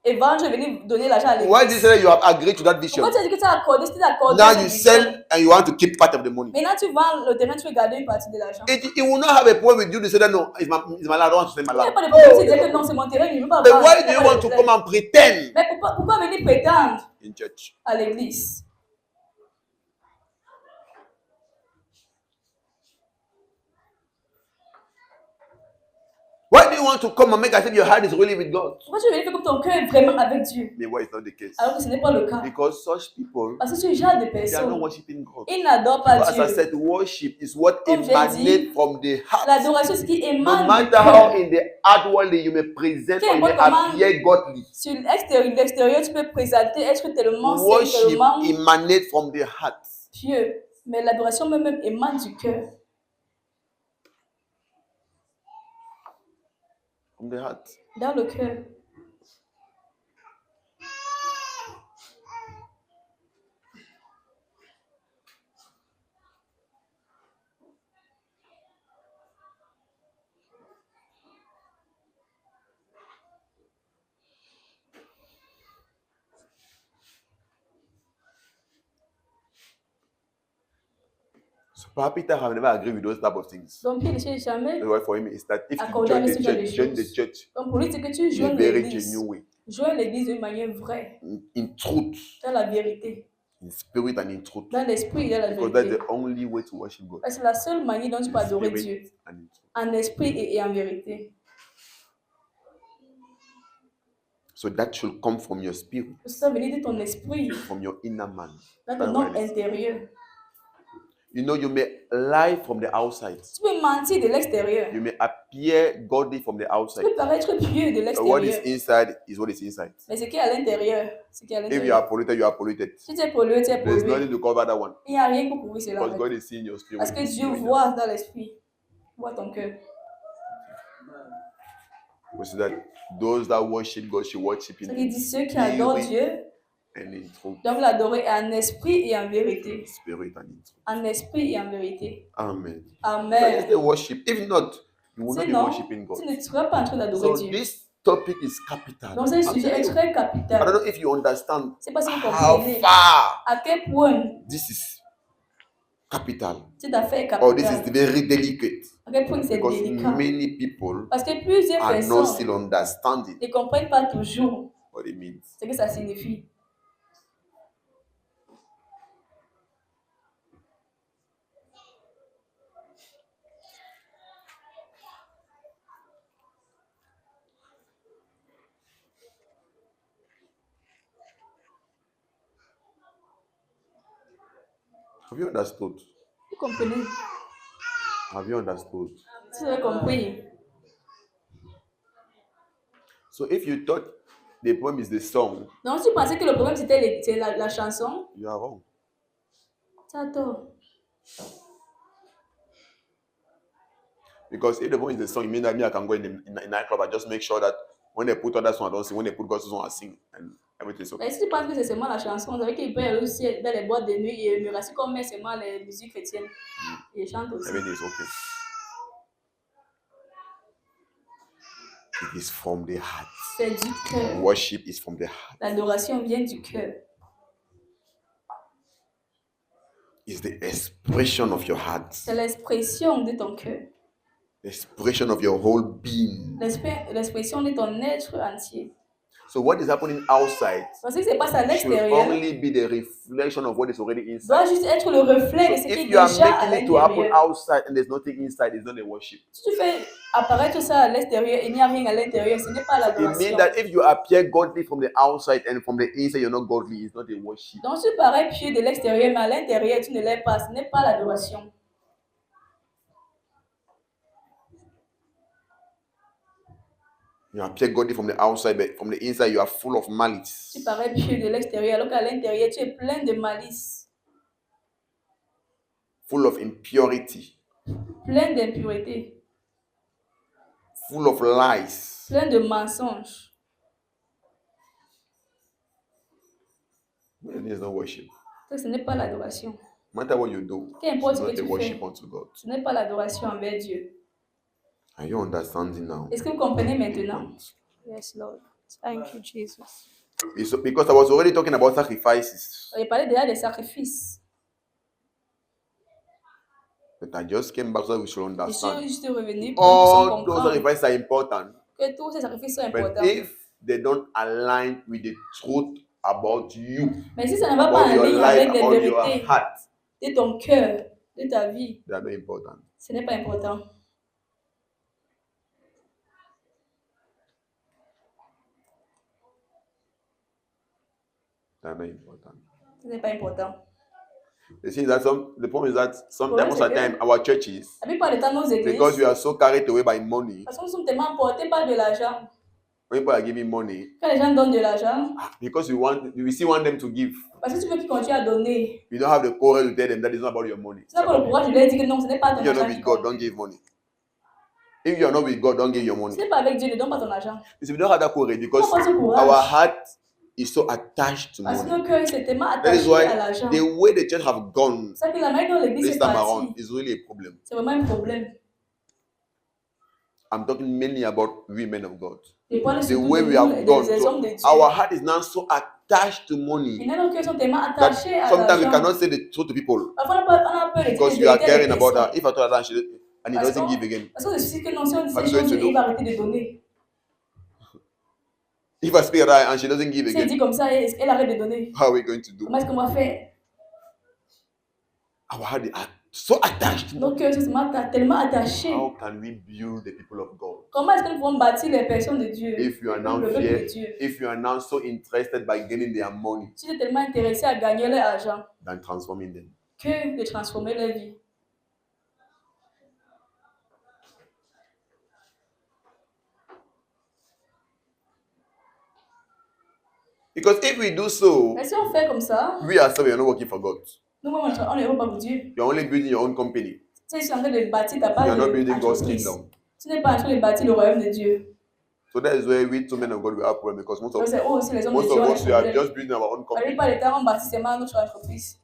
Et vendre et venir donner l'argent à l'église. Why did you say that you have agreed to that vision? Pourquoi tu as dit que tu as accordé, c'était accordé Now cette you vision? sell and you want to keep part of the money. Maintenant tu vends le terrain, tu veux garder une partie de l'argent. It will not have a problem with you to say that no, it's my land, I don't want to sell my Il n'y a land. pas de problème, tu dis que non, c'est mon terrain, je ne veux pas But vendre. why Il do y a you pas want de to problème. come and pretend Mais pourquoi venir prétendre in church? à l'église? Why do you want to come and make as if your heart is really with God? Pourquoi tu veux venir faire comme ton cœur est vraiment avec Dieu? Maybe why it's not the case. Alors que ce n'est pas le cas. Because such people, Parce que ce genre de they are not personnes, worshiping God. ils n'adorent pas As I Dieu. said, worship is what Comme j'ai emanates dit, from the heart. L'adoration, c'est ce qui No émane du matter how cœur. in the outwardly you may present or you may Comment- appear godly, Sur l'extérieur, tu peux présenter, être tellement saint, worship tellement emanates from the heart. pieux. Mais l'adoration même émane du cœur. From the heart. Dans le cœur. So perhaps Peter have never agreed with those type of things. Donc, Pierre ne s'est jamais The word for him is that if you accordé join avec the ce genre de church, join the choses. church Donc, pour lui, c'est que tu in a joins very l'église. genuine way, Joins l'église d'une manière vraie, in truth, dans la vérité, in spirit and in truth. dans l'esprit et dans la Because that's vérité. the only way to worship God. Parce que c'est la seule manière dont tu peux In adorer Dieu. spirit and in truth. En esprit et en vérité. So that should come from your spirit, Ça venir de ton esprit, from your inner man. dans That's ton what homme it is. intérieur. You know, you may lie from the outside. Tu peux mentir de l'extérieur. You may appear godly from the Tu outside. peux paraître pieux de But what is l'extérieur. inside is what is inside. Mais ce qui est à l'intérieur, ce qui est à If you l'intérieur. are polluted, you are polluted. Si tu es pollué, tu es There's pollué. nothing to cover that one. Il n'y a rien pour couvrir cela. Because avec. God is seeing your spirit. Parce que Dieu voit dans l'esprit. Voit ton cœur. We see that those that worship God should worship Ce in qui dit ceux qui adorent Dieu and in truth, doivent l'adorer en esprit et en vérité. spirit and in truth. En esprit et en vérité. Amen. That is Amen. the worship. If not, you will not be Sinon, worshiping God. tu ne seras pas en train d'adorer So Dieu. this topic is capital. Donc, ce I'm sujet telling est you. très I don't capital. know if you understand C'est parce que vous how comprenez far à quel point this is capital. cette affaire est Or this is capitale. very delicate. À quel point c'est Because délicat. many people Parce que plusieurs are not personnes still understanding ne comprennent pas toujours what it means. ce que ça signifie. Have you understood? Vous comprenez? Have you understood? Si vous avez compris. So if you thought the poem is the song, Donc, si tu pensais que le problème c'était la chanson, you are wrong. tu as tort. Because if the phone is the song, it means that me I can go in the nightclub. I just make sure that when they put other song, I don't sing. When they put gospel song, I sing, and everything's okay. Mais si tu penses que c'est seulement la chanson, vous savez qu'il peut aller aussi dans les boîtes de nuit et me rester comme seulement les musiques chrétiennes. Et chante aussi. Everything's okay. It is from the heart. C'est du cœur. Worship is from the heart. L'adoration vient du cœur. It's the expression of your heart. C'est l'expression de ton cœur. The expression of your whole being. L'expression de ton être entier. So what is happening outside Parce que ce qui se passe à should l'extérieur only be the reflection of what is already doit inside. juste être le reflet de ce qui est If you are déjà à making it to happen l'intérieur. outside and there's nothing inside, it's not a worship. Si tu fais apparaître ça à l'extérieur et il n'y a rien à l'intérieur, ce n'est pas It l'adoration. means that if you appear godly from the outside and from the inside you're not godly, it's not a worship. Donc tu parais pieux de l'extérieur, mais à l'intérieur tu ne l'es pas, ce n'est pas l'adoration. You appear godly from the outside, but from the inside you are full of malice. Tu parais pieux de l'extérieur, alors qu'à l'intérieur tu es plein de malice, Full of impurity, plein d'impureté, full of lies. plein de mensonges. It is not worship. Donc ce n'est pas l'adoration. No matter what you do, Qu'importe it's ce que not a tu worship fais, unto God. ce n'est pas l'adoration envers Dieu. Are you understanding now? Est-ce que vous comprenez maintenant? Yes, Lord. Thank you, Jesus. Because I was already talking about sacrifices, On a parlé déjà des sacrifices. but I just came back so that we should Je suis understand. juste revenu pour qu'on All those comprenne sacrifices are important, que tous ces sacrifices sont but importants. if they don't align with the truth about you, Mais si ça ne va pas about en your ligne avec life, les about your vérités heart, de ton cœur, de ta vie, they are not important. ce n'est pas important. They are not important. Ce n'est pas important. The thing is that the problem is that sometimes, most c'est of the que- time, our churches, La plupart du temps, nos églises, because we are so carried away by money, parce que nous sommes tellement emportés par de l'argent. when people are giving money, Quand les gens donnent de l'argent, because we still want them to give, parce que tu veux qu'ils continuent à donner, we don't have the courage to tell them that it's not about your money. tu n'as pas le courage de leur dire que non, ce n'est pas ton If you're not argent with qui God, compte. don't give money. If you're not with God, don't give your Ce money. n'est pas avec Dieu, ne donne pas ton argent. You see, we don't have that courage because Pourquoi ce courage? our heart is so attached to Parce que money. nos cœurs sont tellement That is attachés why à l'argent. the way the church have gone C'est que la manière dont l'église this est time partie, around is really a problem. c'est vraiment un problème. I'm talking mainly about women of God. Et pour The surtout way de we nous, have gone. des hommes de Dieu. So our heart is now so attached to money Maintenant, nos cœurs sont tellement that attachés à sometimes we l'argent. cannot say the truth to people Parfois, on a peur de dire because la we are vérité à des caring about her. personnes. If I told her and he Parce doesn't qu'on- give again, Parce qu'on se dit que non, si on dit What ces are you going choses, to do? il va arrêter de donner. if I speak her and she doesn't give Si elle again, dit comme ça, elle arrête de donner. how are we going to do? Comment est-ce qu'on va faire? Our heart are so attached to Nos money. cœurs sont tellement attachés. How can we build the people of God? Comment est-ce que nous pouvons bâtir les personnes de Dieu? If you are now Le peuple fear, de Dieu. if you are now so interested by gaining their money Si tu es tellement intéressé à gagner leur argent than transforming them. que de transformer leur vie. Because if we do so, Mais si on fait comme ça, we ourselves we are not working for God. nous-mêmes, on ne va pas pour Dieu. You're only building your own company. Tu es en train de bâtir ta You base are not building God's d'entreprise. kingdom. Tu n'es pas en train de bâtir le royaume de Dieu. So that is where we two men of God we have problem because Donc c'est eux aussi les hommes de most Dieu of ont us des we are problèmes. just building our own La company. plupart du temps, on bâtit seulement notre entreprise.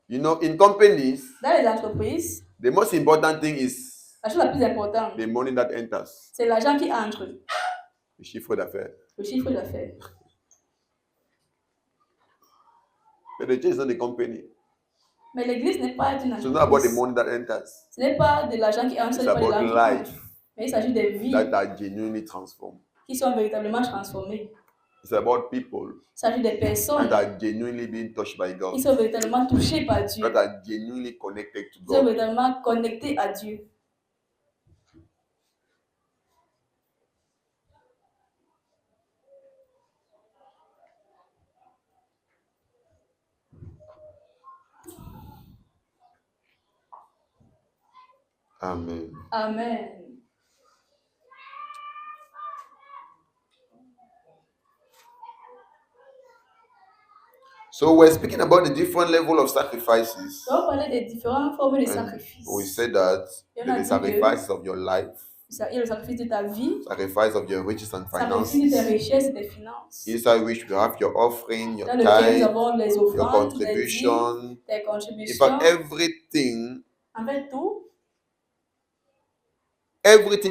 You know, in companies, Dans les entreprises, the most important thing is la chose la plus importante, the money that enters, c'est l'argent qui entre, the chiffre d'affaires. le chiffre d'affaires. But the church is not the company. Mais l'église n'est pas une So it's not about the entreprise. money that enters. Ce n'est pas de l'argent qui entre, ce It's n'est pas de about l'argent qui life entre. Mais il s'agit des vies that are genuinely transformed. qui sont véritablement transformées. It's about people Il s'agit des personnes that are genuinely being touched by God, qui sont véritablement touchées par Dieu, that are genuinely connected to qui sont God. véritablement connectées à Dieu. Amen. Amen. So we're speaking about the different level of sacrifices. On va parler des différentes formes de And sacrifices. we said that Et on a the dit sacrifices of your life, il y a le sacrifice de ta vie, sacrifice of your riches and sacrifice de tes finances, richesses et tes finances. inside which you have your offering, your Dans lequel nous tithe, avons les your offrandes, les dîmes, contribution. tes In contributions. fact, everything En fait,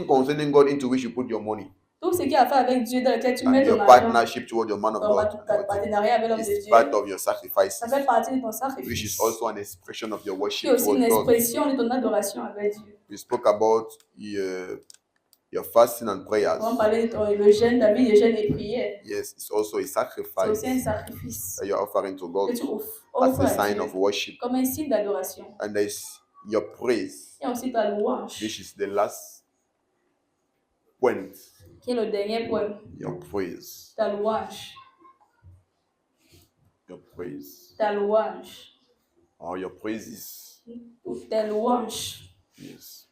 concerning God into which you put your money, tout ce qui a à faire avec Dieu, dans lequel tu and mets ton your argent, partnership toward your man of ton God, partenariat avec l'homme de is Dieu, part of your sacrifices, ça fait partie de ton which sacrifice. is also an expression of your Qui worship est aussi toward une God. expression de ton adoration avec Dieu. We spoke about your fasting and prayers. On va parler de le jeûne, ta vie de jeûne et prière. Yes, it's also a C'est sacrifice aussi un sacrifice that you're offering to que God tu offres as a à sign Dieu of worship. comme un signe d'adoration. And there's your praise, Et ensuite ta louange, which is the last point. qui est le dernier point. Your praise. Ta louange, Your praise. ta louange, Or your praises. ou tes louanges. Yes.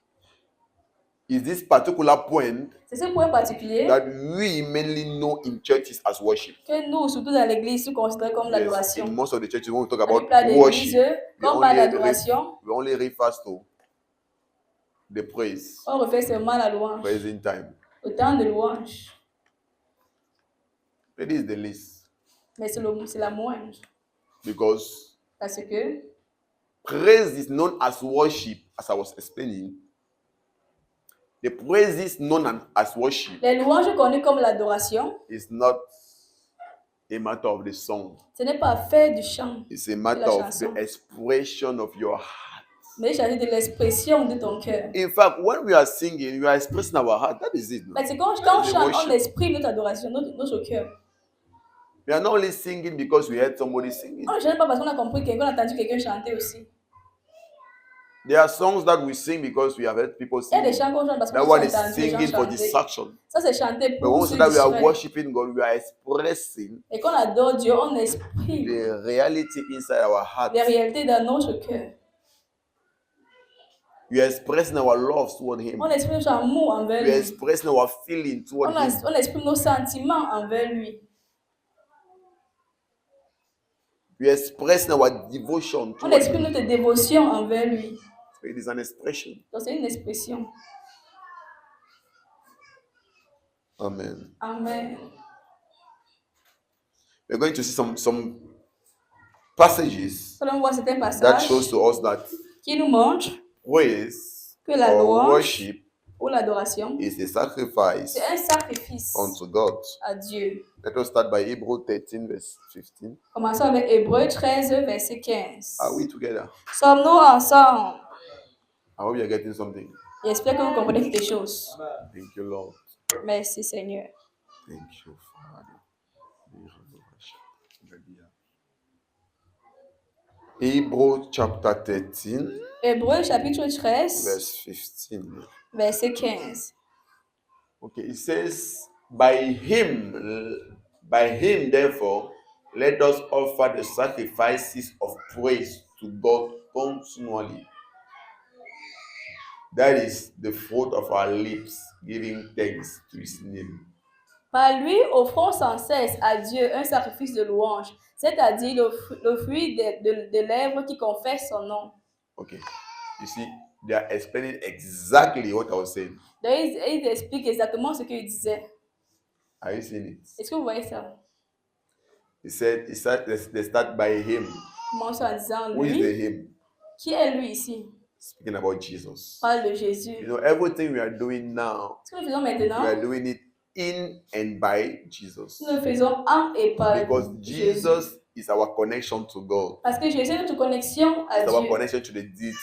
Is this particular point C'est ce point particulier that we mainly know in churches as worship? que nous, surtout dans l'église, nous considérons comme Yes. l'adoration. In most of the churches, when we talk Dans about le plat d'église, worship, quand on parle d'adoration, we only refer to the praise, on refait seulement la louange. praising time. Le temps de louange. It is the least. Mais c'est la moindre. Because Parce que praise is known as worship, as I was explaining. The praise is known as worship. les louanges connues comme l'adoration, It's not a matter of the song. ce n'est pas faire du chant, It's a matter of the expression of your heart. mais il s'agit de l'expression de ton cœur. In fact, when we are singing, we are expressing our heart. That is it. No? Parce que quand on C'est chante, worship. on exprime notre adoration, notre cœur. We are not only singing because we heard somebody singing. On ne chante pas parce qu'on a compris quelqu'un, on a entendu quelqu'un chanter aussi. There are songs that we sing because we have heard people Il y a des singing. chants qu'on chante parce qu'on That a one is entendu les gens singing for chanter. distraction. Ça, c'est chanter But pour once se that we are distraire. worshiping God, we are expressing Et quand on adore Dieu, on exprime the reality inside our heart. les réalités dans notre cœur. We are expressing our love toward Him. On exprime notre amour envers We are lui. expressing our feeling toward Him. On exprime nos sentiments envers lui. We are expressing our devotion On toward exprime Him. notre dévotion envers lui. So it is an expression. Donc c'est une expression. Amen. Amen. We're going to see some passages On voit certains that passages shows to us that qui nous montrent praise que la or louange worship ou l'adoration, is a sacrifice c'est un sacrifice unto God. à Dieu. Let us start by Hebrews 13, verse 15. Commençons avec Hébreux 13, verset 15. Are we together? Sommes-nous ensemble? I hope you're getting something. J'espère que vous comprenez quelque chose. Thank you, Lord. Merci Seigneur. Thank you, Father. Hebrews chapter 13, Hébreux chapitre 13, verse 15. verset 15. Okay, it says, by him, therefore, let us offer the sacrifices of praise to God continually. That is the fruit of our lips, giving thanks to his name. Par lui, offrons sans cesse à Dieu un sacrifice de louange, c'est-à-dire le fruit de lèvres qui confessent son nom. Okay, you see, they are explaining exactly what I was saying. Donc, il explique exactement ce qu'il disait. Are you seeing it? Est-ce que vous voyez ça? He said, they start by him. Commençons en disant Who is the lui. him? Qui est lui ici? Speaking about Jesus. Parle de Jésus. You know, everything we are doing now, Ce que nous faisons we maintenant, are doing it in and by Jesus. nous le faisons en et par Because Jésus. Jesus is our connection to God. Parce que Jésus est notre connexion à It's our Dieu. connection to the deity.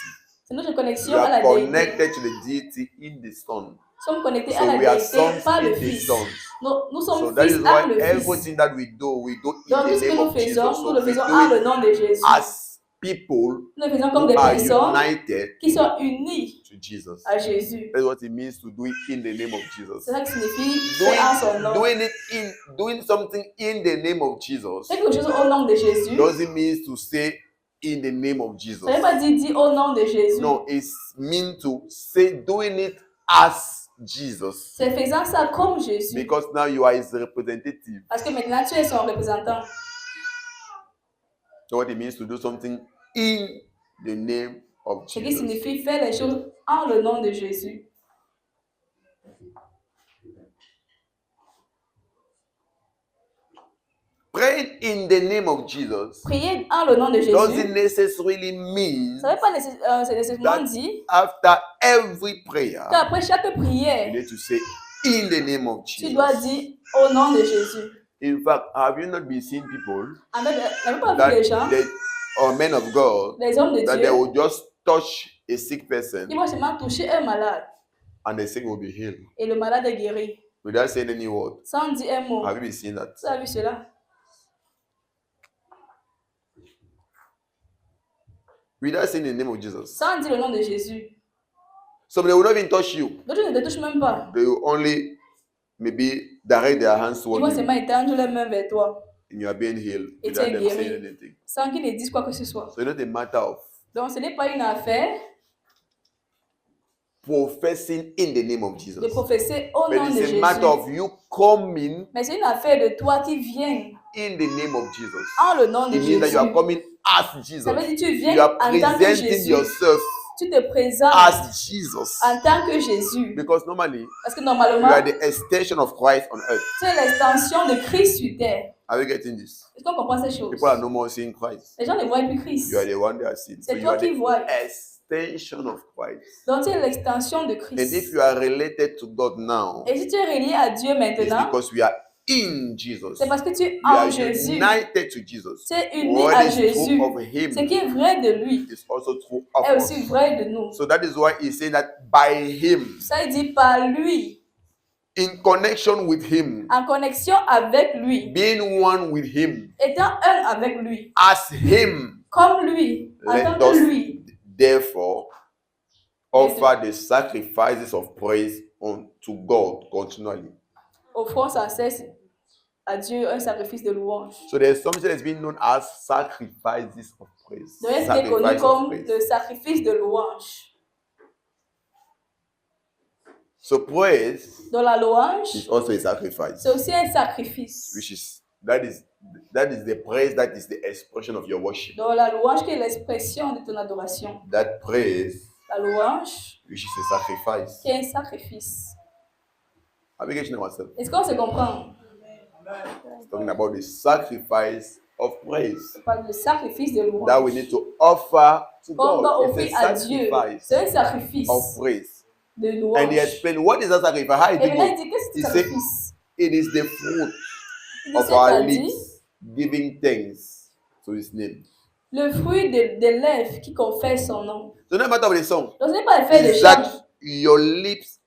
C'est notre We connexion à la are déité. connected to the deity in the Son. Nous sommes connectés So à la we are déité sons par le in the Fils. Son. Nous sommes So that fils is par why le Fils. everything that we do in Donc the tout ce que name nous of Jesus. faisons, So nous le we faisons do en le it nom de Jésus. as people Nous le faisons who comme des are personnes united qui sont unies to Jesus. à Jésus. That's what it means to do it in the name of Jesus. C'est ça qui signifie faire en son nom. Doing something in the name of Jesus Faire quelque chose au nom de Jésus. doesn't mean to say in the name of Jesus. Ça ne veut pas dire au nom de Jésus. No, it's mean to say doing it as Jesus. C'est faisant ça comme Jésus. Because now you are his representative. Parce que maintenant tu es son représentant. So what it means to do something in the name of Ce qui Jesus. signifie faire les choses en le nom de Jésus. Praying in the name of Jesus Prier en le nom de doesn't Jésus, necessarily mean ça ne veut pas c'est nécessairement that dit after every prayer qu'après chaque you prière, need to say in the name of tu dois Jesus. dire au nom de Jésus. In fact, have you not been seeing people N'avez pas vu that les gens, they, or men of God les hommes de that they Dieu, will just touch a sick person ils vont seulement toucher un malade and the sick will be healed et le malade est guéri, without saying any word? sans dire un mot. Have you been seeing that? Tu as vu cela? Without saying the name of Jesus. Sans dire le nom de Jésus. Some they will not even touch you. D'autres ne te touchent même pas. They will only maybe direct their hands Ils toward vont you seulement étendre les mains vers toi, and you are being healed Et without tu es them guéri. saying anything. sans qu'ils ne disent quoi que ce soit. So it's not a matter of Donc ce n'est pas une affaire professing in the name of Jesus. de professer au But nom de it's a Jésus. matter of you coming Mais c'est une affaire de toi qui viens in the name of Jesus. en le nom de It means that Jésus. you are coming as Jesus. Ça veut dire que tu viens You are en tant que presenting Jésus. yourself Tu te présentes as Jesus. en tant que Jésus. Because normally Parce que you normalement, are the extension of Christ on earth. tu es l'extension de Christ sur terre. Are you getting this? Est-ce qu'on comprend ces choses? People are no more seeing Christ. Les gens ne voient plus Christ. You are the one they are seeing. So C'est you toi are qui the vois. extension of Christ. Donc tu es l'extension de And if Christ. you are related to God now, Et si tu es relié à Dieu it's maintenant, because we are in Jesus. c'est parce que tu es We are en Jésus. united to Jesus. Tu es uni What à is Jésus. true of Him Ce qui est vrai de lui is also true of est us. aussi vrai de nous. So that is why He said that by Him, Ça il dit par lui, in connection with Him, en connexion avec lui, being one with Him, étant un avec lui, as Him, comme lui, en let tant que us lui. therefore offer the sacrifices of praise unto God continually. Offrons sans cesse à Dieu un sacrifice de louange. So there's something that's been known as sacrifices of praise. Donc, ce qui est connu Sacrifice of comme praise. le sacrifice de louange. So praise Dans la louange, is also a sacrifice, c'est aussi un sacrifice. which is that is the praise, that is the expression of your worship. Dans la louange qui est l'expression de ton adoration. That praise, La louange which is a sacrifice. qui est un sacrifice. Are we getting ourselves? Est-ce qu'on se comprend? It's talking about the sacrifice of praise On parle de sacrifice de louange. that we need to offer to Qu'on doit God. offrir It's à a Dieu. sacrifice C'est un sacrifice of praise. de And he louange. explained what is that sacrifice? How Et it maintenant, il goes. dit qu'est-ce que He c'est said, sacrifice? it is the fruit Il dit, of our c'est-à-dire lips giving thanks to His name. le fruit des lèvres qui confessent son nom. So no matter of the song, Donc ce n'est pas le fait de is chant. that your lips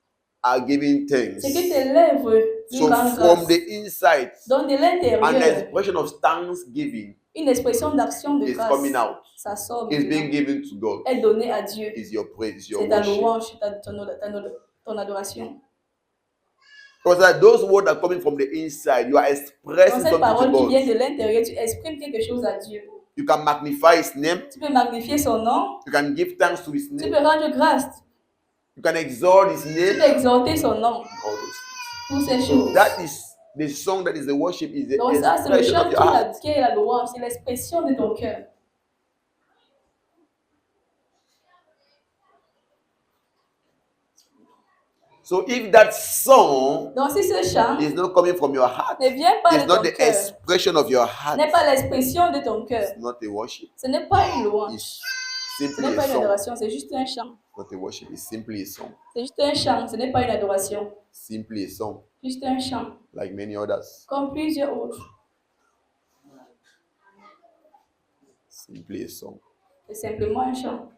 are giving thanks. C'est que tes lèvres lui So rendent from grâce. the inside, Donc de an l'intérieur, expression of thanksgiving une expression d'action de is grâce. coming out. Ça sort It's being maintenant. given to God. Est donné à Dieu. Is your praise, your C'est ta worship. louange, ton adoration. Because like those words are coming from the inside. You are Dans expressing cette something parole to qui vient God. de l'intérieur, tu exprimes quelque chose à Dieu. You can magnify His name. Tu peux magnifier son nom. You can give thanks to His Tu name. peux rendre grâce. You can exalt His Tu name. peux exalter son nom. All those Toutes ces things. choses. That is the song. That is the worship. Is the Donc ça, c'est le expression chant of your heart. qui est la louange. C'est l'expression de ton cœur. So if that song Donc si ce chant is not coming from your heart, ne vient pas it's de not ton the cœur, expression of your heart. n'est pas l'expression de ton cœur, It's not a worship. ce n'est pas une louange. It's Ce simply n'est pas a une song. adoration, c'est juste un chant. Not a worship. It's simply a song. C'est juste un chant, ce n'est pas une adoration. Simply a song, Juste un chant, like many others. comme plusieurs autres. Simply a song. C'est simplement un chant.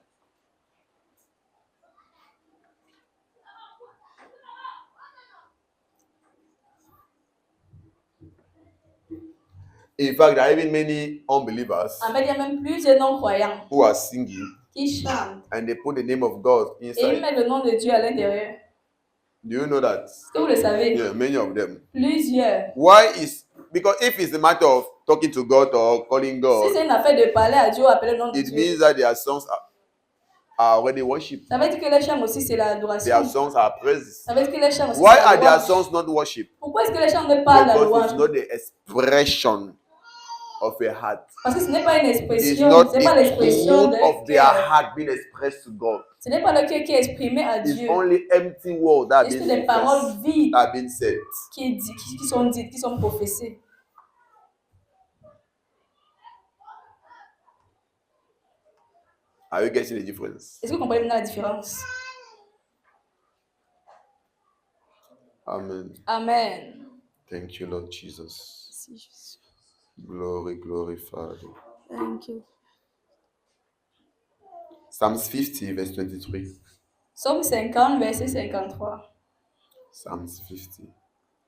In fact, there are even many unbelievers En fait, il y a même plusieurs non-croyants who are singing qui chantent and they put the name of God et ils inside. mettent le nom de Dieu à l'intérieur. Do you know that? Est-ce que vous le savez? Yeah, many of them. Plusieurs. Why is because if it's a matter of talking to God or calling Si God, c'est une affaire de parler à Dieu ou appeler le nom de it Dieu, means that their songs are already worship. ça veut dire que les chants aussi c'est Their l'adoration. songs are praises. Ça veut dire que les chants aussi Why c'est la are their louange. songs not worship? Pourquoi est-ce que les chants ne parlent de la Because louange? it's not the expression of a heart. Parce que ce n'est pas une It's expression, not ce n'est pas the l'expression truth d'un of their cœur. heart being expressed to God. Ce n'est pas le cœur qui est exprimé à It's Dieu. only empty words that have Juste been des paroles confessed, vides that have been said. qui sont dites, qui sont professées. Are you getting the difference? Est-ce que vous comprenez maintenant la différence? Amen. Amen. Thank you, Lord Jesus. Merci, Jésus. Glory, glory, Father. Thank you. Psalms 50, verse 23. Psaume 50, verset 53. Psalms 50,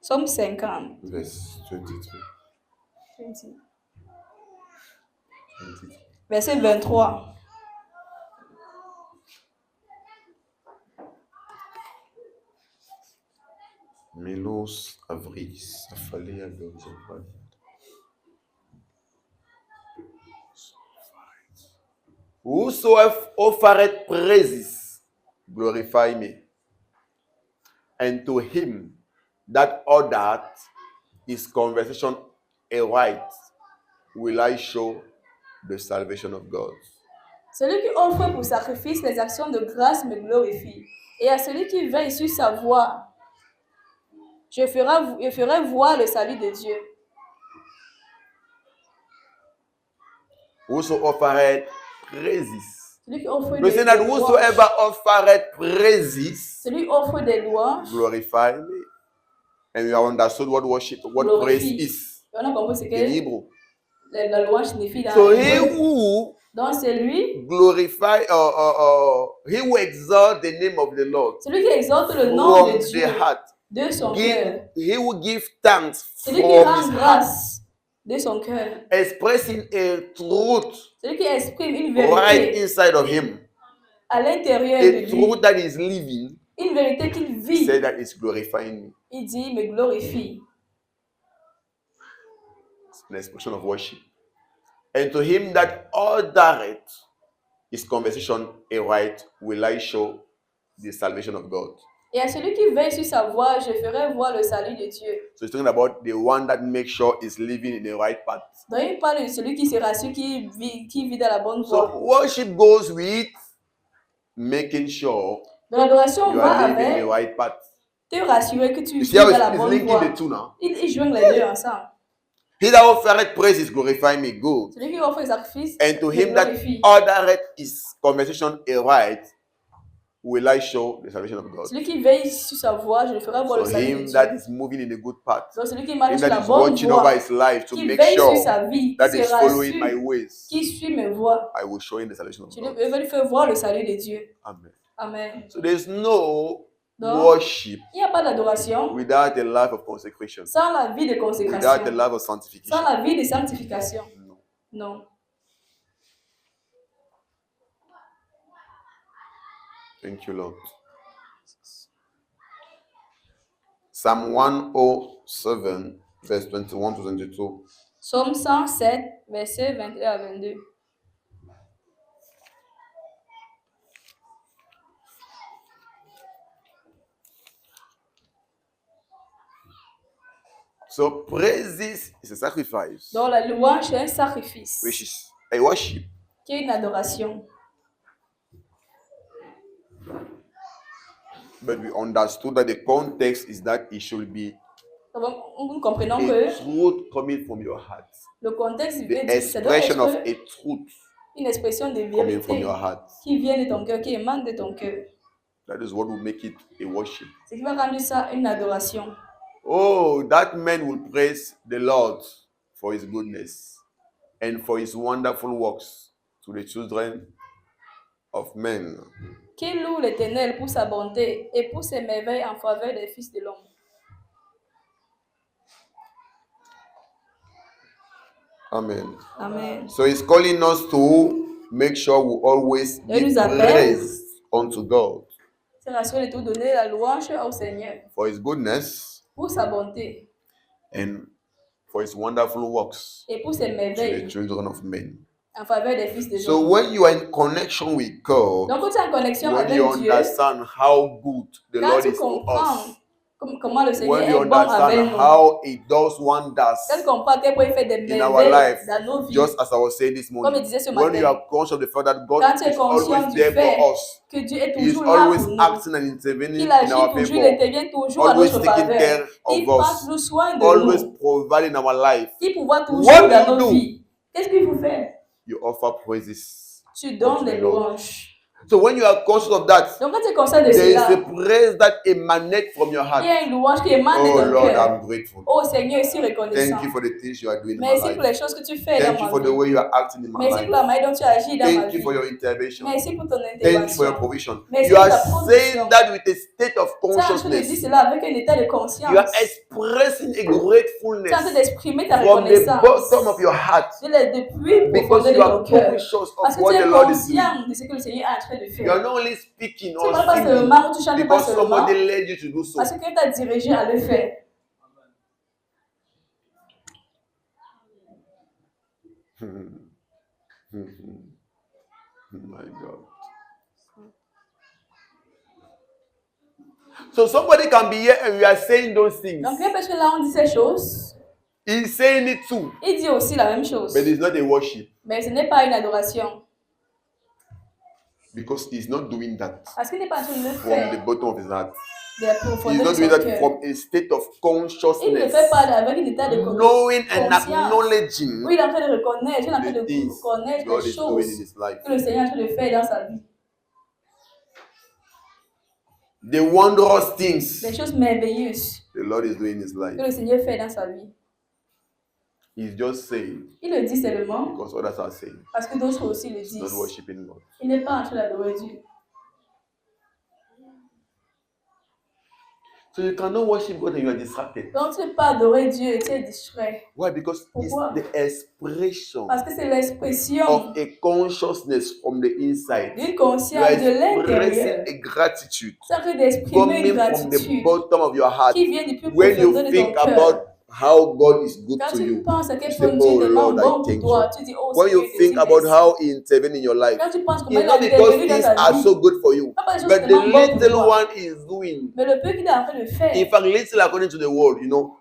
Psaume 50. verse 23. 23. 23. Verset 23. Melos avris, afalea gorzopad. Whosoever offereth praises, glorify me. And to him that ordered his conversation aright, will I show the salvation of God. Celui qui offre pour sacrifice les actions de grâce me glorifie. Et à celui qui veille sur sa voix, je ferai voir le salut de Dieu. Whoso offereth praises. Celui qui offre We des say that louanges, whosoever offereth praises, celui qui offre des louanges, glorify me. And we have understood what worship, what praise glorifie. is Et on a compris ce in que Hebrew. la louange signifie dans So le he hébreu. who Donc c'est lui, glorify, he who exalt the name of the Lord celui qui exalte le nom de from Dieu the heart, de son cœur. he will give thanks Celui qui from rend his heart, grâce de son cœur. expressing a truth Celui qui exprime une right vérité inside of him, à l'intérieur de a truth lui. that is living. Une vérité qu'il He vit. said that it's glorifying me. Il dit, il me glorifie. It's an expression of worship. And to him that ordereth his conversation aright, will I show the salvation of God. Et à celui qui veille sur sa voix, je ferai voir le salut de Dieu. So he's talking about the one that makes sure is living in the right path. Donc il parle de celui qui se rassure, qui vit dans la bonne So voie. worship goes with making sure Donc l'adoration you va are living avec the right path. te rassurer que tu You vis see how dans la it's bonne linking voie. the two now? Il joint les deux ensemble. He that offereth praises glorify me, good. Celui qui offre les sacrifices, And to me him that glorifie. ordereth his conversation aright, will I show the salvation of God. Celui qui veille sur sa voix, je le ferai voir So le salut de him Dieu. that is moving in a good path, Donc celui qui him marche sur la that is bonne watching over voie, his life to qui make veille sur sure sa vie, that qui is se following my rassure, ways, qui suit mes voies, I will show him the salvation of je God. vais lui faire voir le salut de Dieu. Amen. Amen. So there's no Donc, worship il n'y a pas d'adoration without a life of consecration, sans la vie de without a consécration, life of sans sanctification. la vie de sanctification. No. Non. Thank you, Lord. Psalm 107, verse 21 to 22. Psaume 107, versets 21 à 22. So praises is a sacrifice, Donc la louange est un sacrifice, which is a worship. qui est une adoration. But we understood that the context is that it should be Donc, nous comprenons a que truth coming from your heart. le contexte The veut dire ça doit expression of être a truth une expression de coming from vérité your heart. qui vient de ton cœur, qui émane de ton cœur. That is what will make it a worship. Ce qui va rendre ça une adoration. Oh, that man will praise the Lord for his goodness and for his wonderful works to the children of men. Qui loue l'Éternel pour sa bonté et pour ses merveilles en faveur des fils de l'homme. Amen. Amen. So he's calling us to make sure we always Il give nous appelle. praise unto God C'est rassuré de tout donner la louange au Seigneur for his goodness pour sa bonté and for his wonderful works et pour ses to the merveilles children of men. en faveur des fils de So l'homme. when you are in connection with God, Donc quand tu es en connexion when avec you Dieu, understand how good the quand Lord tu is to comprends us, comment le Seigneur when you est bon avec understand nous. how He does Quand tu wonders comprends à quel point il fait des in our merveilles life, dans nos vies, just as I was saying this comme il morning, disait ce when you matin, are conscious of the fact that God quand tu es is conscient always du there fait for us, que Dieu est He is toujours là always pour nous, acting and intervening qu'il in agit our toujours, il favor, intervient toujours à always notre taking faveur, care il of prend us, toujours soin de always nous, providing our life. il pourvoit toujours What dans do you nos do? vies. Qu'est-ce qu'il faut faire? You offer praises Tu donnes unto des the Lord. louanges. So when you are conscious of that, Donc quand tu es conscient de there is cela, a praise that emanates from your il y heart. a une louange qui émane de Oh ton Lord, cœur. I'm grateful. Oh Seigneur, je suis reconnaissant. Thank you for the things you are doing in my Merci pour les life. choses que tu fais dans Thank you ma for the vie. way you are acting in my Merci life. pour la manière dont tu agis dans ma Thank you vie. for your intervention. Merci pour ton Thank you for your intervention. provision. Merci You pour are ta saying provision. that with a state of Tu es en train de dire consciousness. cela avec un état de conscience. You are expressing a Tu es en train gratefulness d'exprimer ta from the reconnaissance. bottom of your heart Depuis le because profondeur de you ton are cœur. conscious Parce of que what tu the es Lord is doing. conscient de ce que le Seigneur est en train de You are faire. not only speaking Tu ne or parles pas singing seulement, tu chantes pas because seulement, somebody led you to do so. parce que quelqu'un t'a dirigé à le faire. My God. So somebody can be here and we are saying those things. Donc bien parce que là on dit ces choses, He's saying it too, il dit aussi la même chose. but it's not a worship Mais ce n'est pas une adoration. because he's not doing that Parce qu'il n'est pas en train de le from the faire bottom of his heart. de la He's profondeur not de doing son that cœur. from a state of Il ne le consciousness, fait pas avec un état de knowing and conscience. acknowledging Oui, il est en train de reconnaître, il est en train the de things reconnaître God les is doing in choses his life. que le Seigneur est en train de faire dans sa vie. The wondrous things Les choses merveilleuses the Lord is doing in his life. que le Seigneur fait dans sa vie. He's just saying Il le dit seulement because others are saying. parce que d'autres aussi le He's not disent. worshiping God. Il n'est pas en train d'adorer Dieu. So you cannot worship God and you are distracted. Donc tu ne peux pas adorer Dieu et tu es distrait. Why? Because it's Pourquoi? the expression Parce que c'est l'expression of a consciousness from the inside. d'une You conscience are de l'intérieur. expressing a gratitude C'est en train d'exprimer coming une from the gratitude bottom of your heart. qui vient du plus When profond you de think ton cœur. about how God is good Quand to tu you, penses à quel you point say, Dieu "Oh est tellement Lord, bon I pour thank toi, you." tu dis, oh When you Seigneur, je think dis about merci. how He intervened in your life, Quand tu penses comment it's il a not because intervenu dans things ta are vie, so good for you, pas parce que but c'est the tellement bon pour little toi, one is doing. mais le peu qu'il est en train de faire, In fact, little according to the world,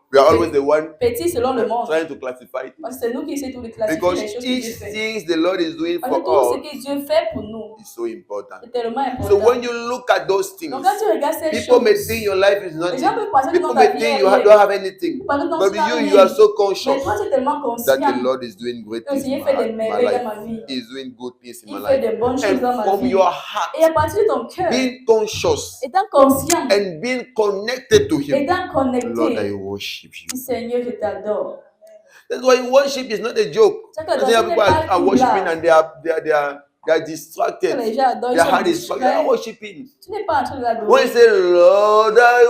we are always the one petit selon le monde. trying to classify Parce things. que c'est nous qui essayons de classifier Because les choses que Dieu each fait. thing the Lord is doing Parce que for tout ce us que Dieu fait pour nous is so important. est tellement important. So when you look at those things, Donc quand tu regardes ces people may choses, think your life is les nothing. gens peuvent penser que People dans may ta vie think est you rien. don't have anything. Pendant que But tu n'as you are rien. so Mais conscious toi, tu es tellement that the conscient Lord is doing great que le things in Seigneur fait des my merveilles dans life. ma vie. He is doing good things in my Il fait life. de bonnes choses And dans ma from vie. your heart, Et à partir de ton cœur, being conscious étant conscient, and being connected to Him, étant Lord, I connecté, worship you. dis Seigneur, je t'adore. That's why worship is not a joke. C'est que I l'adoration think n'est people pas are une worshiping blague. and they are Que distracted. les gens adorent, ils Their sont heart is they are distraits. worshiping. Tu n'es pas en train When d'adorer. you say, Lord, I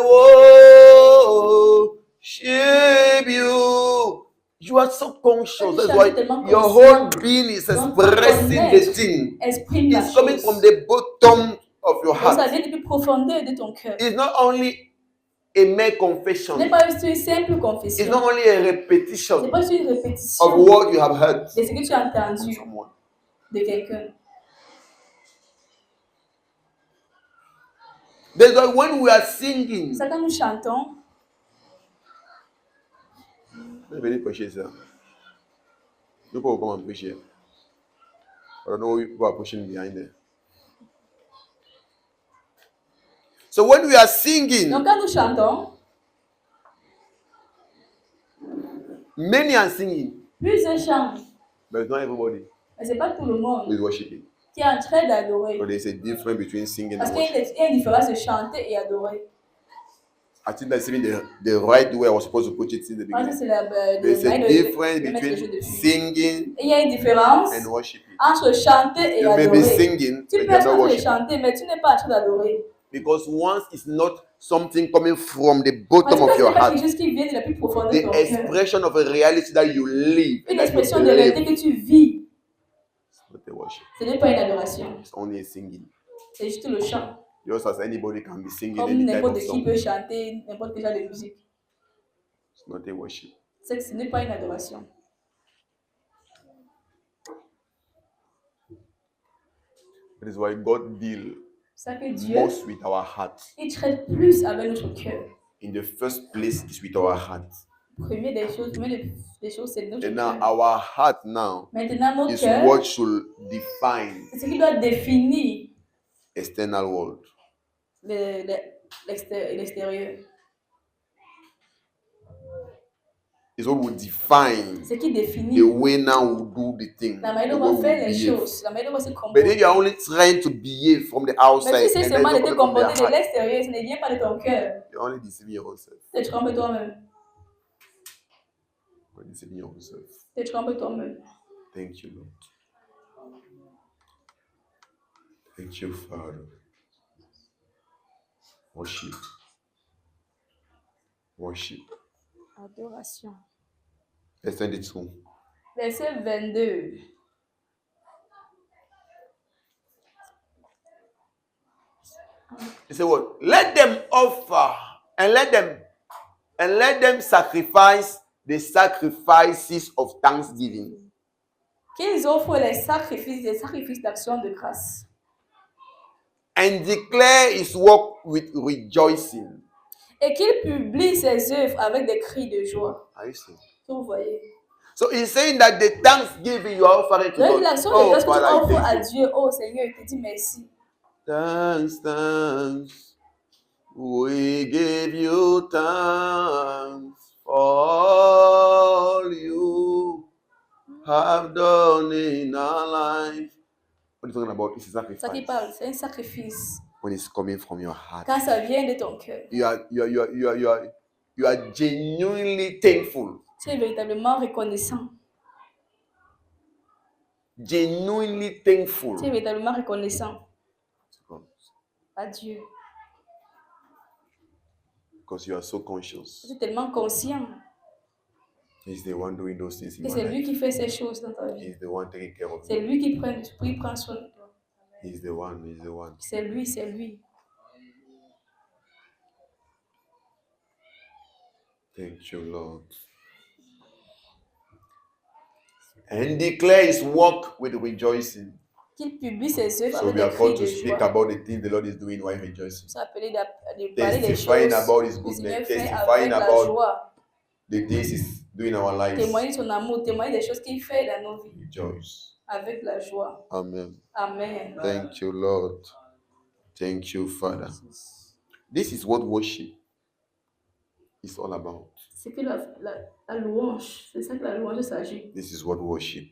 worship you, you are so conscious. That's why your whole being is expressing the thing. Exprime la It's coming chose. from the bottom of your Donc ça heart. vient du plus profondeur de ton cœur. It's not only a mere Ce confession. n'est pas juste une simple It's confession. not only a Ce n'est repetition pas juste une of répétition what you have heard de ce que tu as from entendu someone. de quelqu'un. That's why when we are singing, Ça, quand nous chantons, venez prêcher ça. Nous pouvons comment prêcher. I don't know who are pushing behind there. So when we are singing, donc quand nous chantons, many are singing, plusieurs chantent, but not everybody mais ce n'est pas tout le monde is worshiping. qui est en train d'adorer. So there's a difference between singing Parce and qu'il y a worship. une différence de chanter et adorer. I think that's even the right way I was supposed to put it in the Moi, ça, beginning. c'est la There's a manière difference de mettre les choses between dessus. singing Et il y a une différence and worshiping. entre chanter et You may be adorer. singing, Tu but peux you're être not en train de worshiping. chanter, mais tu n'es pas en train d'adorer. Because once it's not something coming from the Parce bottom que of ce your n'est pas heart, quelque chose qui vient de la plus profonde de the ton cœur. expression of a reality that you live, Une that you expression de réalité believe, que tu vis. it's not a worship. Ce n'est pas une adoration. It's only a singing. C'est juste le chant. Just as anybody can be singing Comme any type n'importe of qui song, peut chanter n'importe quel genre de musique. it's not a worship. C'est que ce n'est pas une adoration. That is why God deals C'est ça que Dieu, most with our heart. il traite plus avec notre cœur. in the first place is with our heart. Première des choses, c'est notre And now cœur. our heart now Maintenant, nos is cœurs, what should define c'est ce qui doit définir external world. l'extérieur. It's what will define Ce qui définit the way now we do the thing, la the manière dont way on we fait les behave. choses, la manière dont on se But comporte. if you are only trying to behave from the Mais outside si c'est and then seulement de it's te not coming from the comporter de heart, l'extérieur, ce ne vient pas de ton cœur. you're only deceiving yourself. Tu te trompes toi-même. You're deceiving yourself. Tu te trompes toi-même. Thank you, Lord. Thank you, Father. Worship. Worship. Adoration. Verse 22. Verset 22. He said, what? Let them offer and let them sacrifice the sacrifices of thanksgiving. Qu'ils offrent les sacrifices d'action de grâce. And declare his work with rejoicing. Et qu'ils publient ses œuvres avec des cris de joie. Are you seeing? Vous voyez. So he's saying that the thanksgiving you are offering to Donc God. l'action de Oh, grâce que tu Father, I offres thank à you. Dieu, oh Seigneur, il te dit merci. Thanks, thanks. We give you thanks for all you have done in our life. What are you talking about? It's a Ça qui sacrifice. parle, c'est un sacrifice. When it's coming from your heart. Quand ça vient de ton cœur, You are genuinely thankful. tu es véritablement reconnaissant. Genuinely thankful. Tu es véritablement reconnaissant to God. à Dieu. Because you are so conscious. Tu es tellement conscient He's the one doing those things in que my c'est lui life. qui fait ces choses dans ta vie. He's the one taking care of C'est me. lui qui prend soin de toi. He's the one. He's the one. C'est lui, c'est lui. Thank you, Lord. And declare his work with rejoicing. Qu'il publie ses œuvres So avec we are des called cris to de speak joie. about the things the Lord is doing while rejoicing. Nous appelé de parler des Testifying choses about his que le Seigneur goodness, fait testifying avec la about joie. the things he's doing in our lives. Témoigner de son amour, témoigner des choses qu'il fait dans nos vies Rejoice. avec la joie. Amen. Amen. Thank you, Lord. Thank you, Father. This is what worship is all about. C'est que la louange, c'est ça que la louange s'agit. This is what worship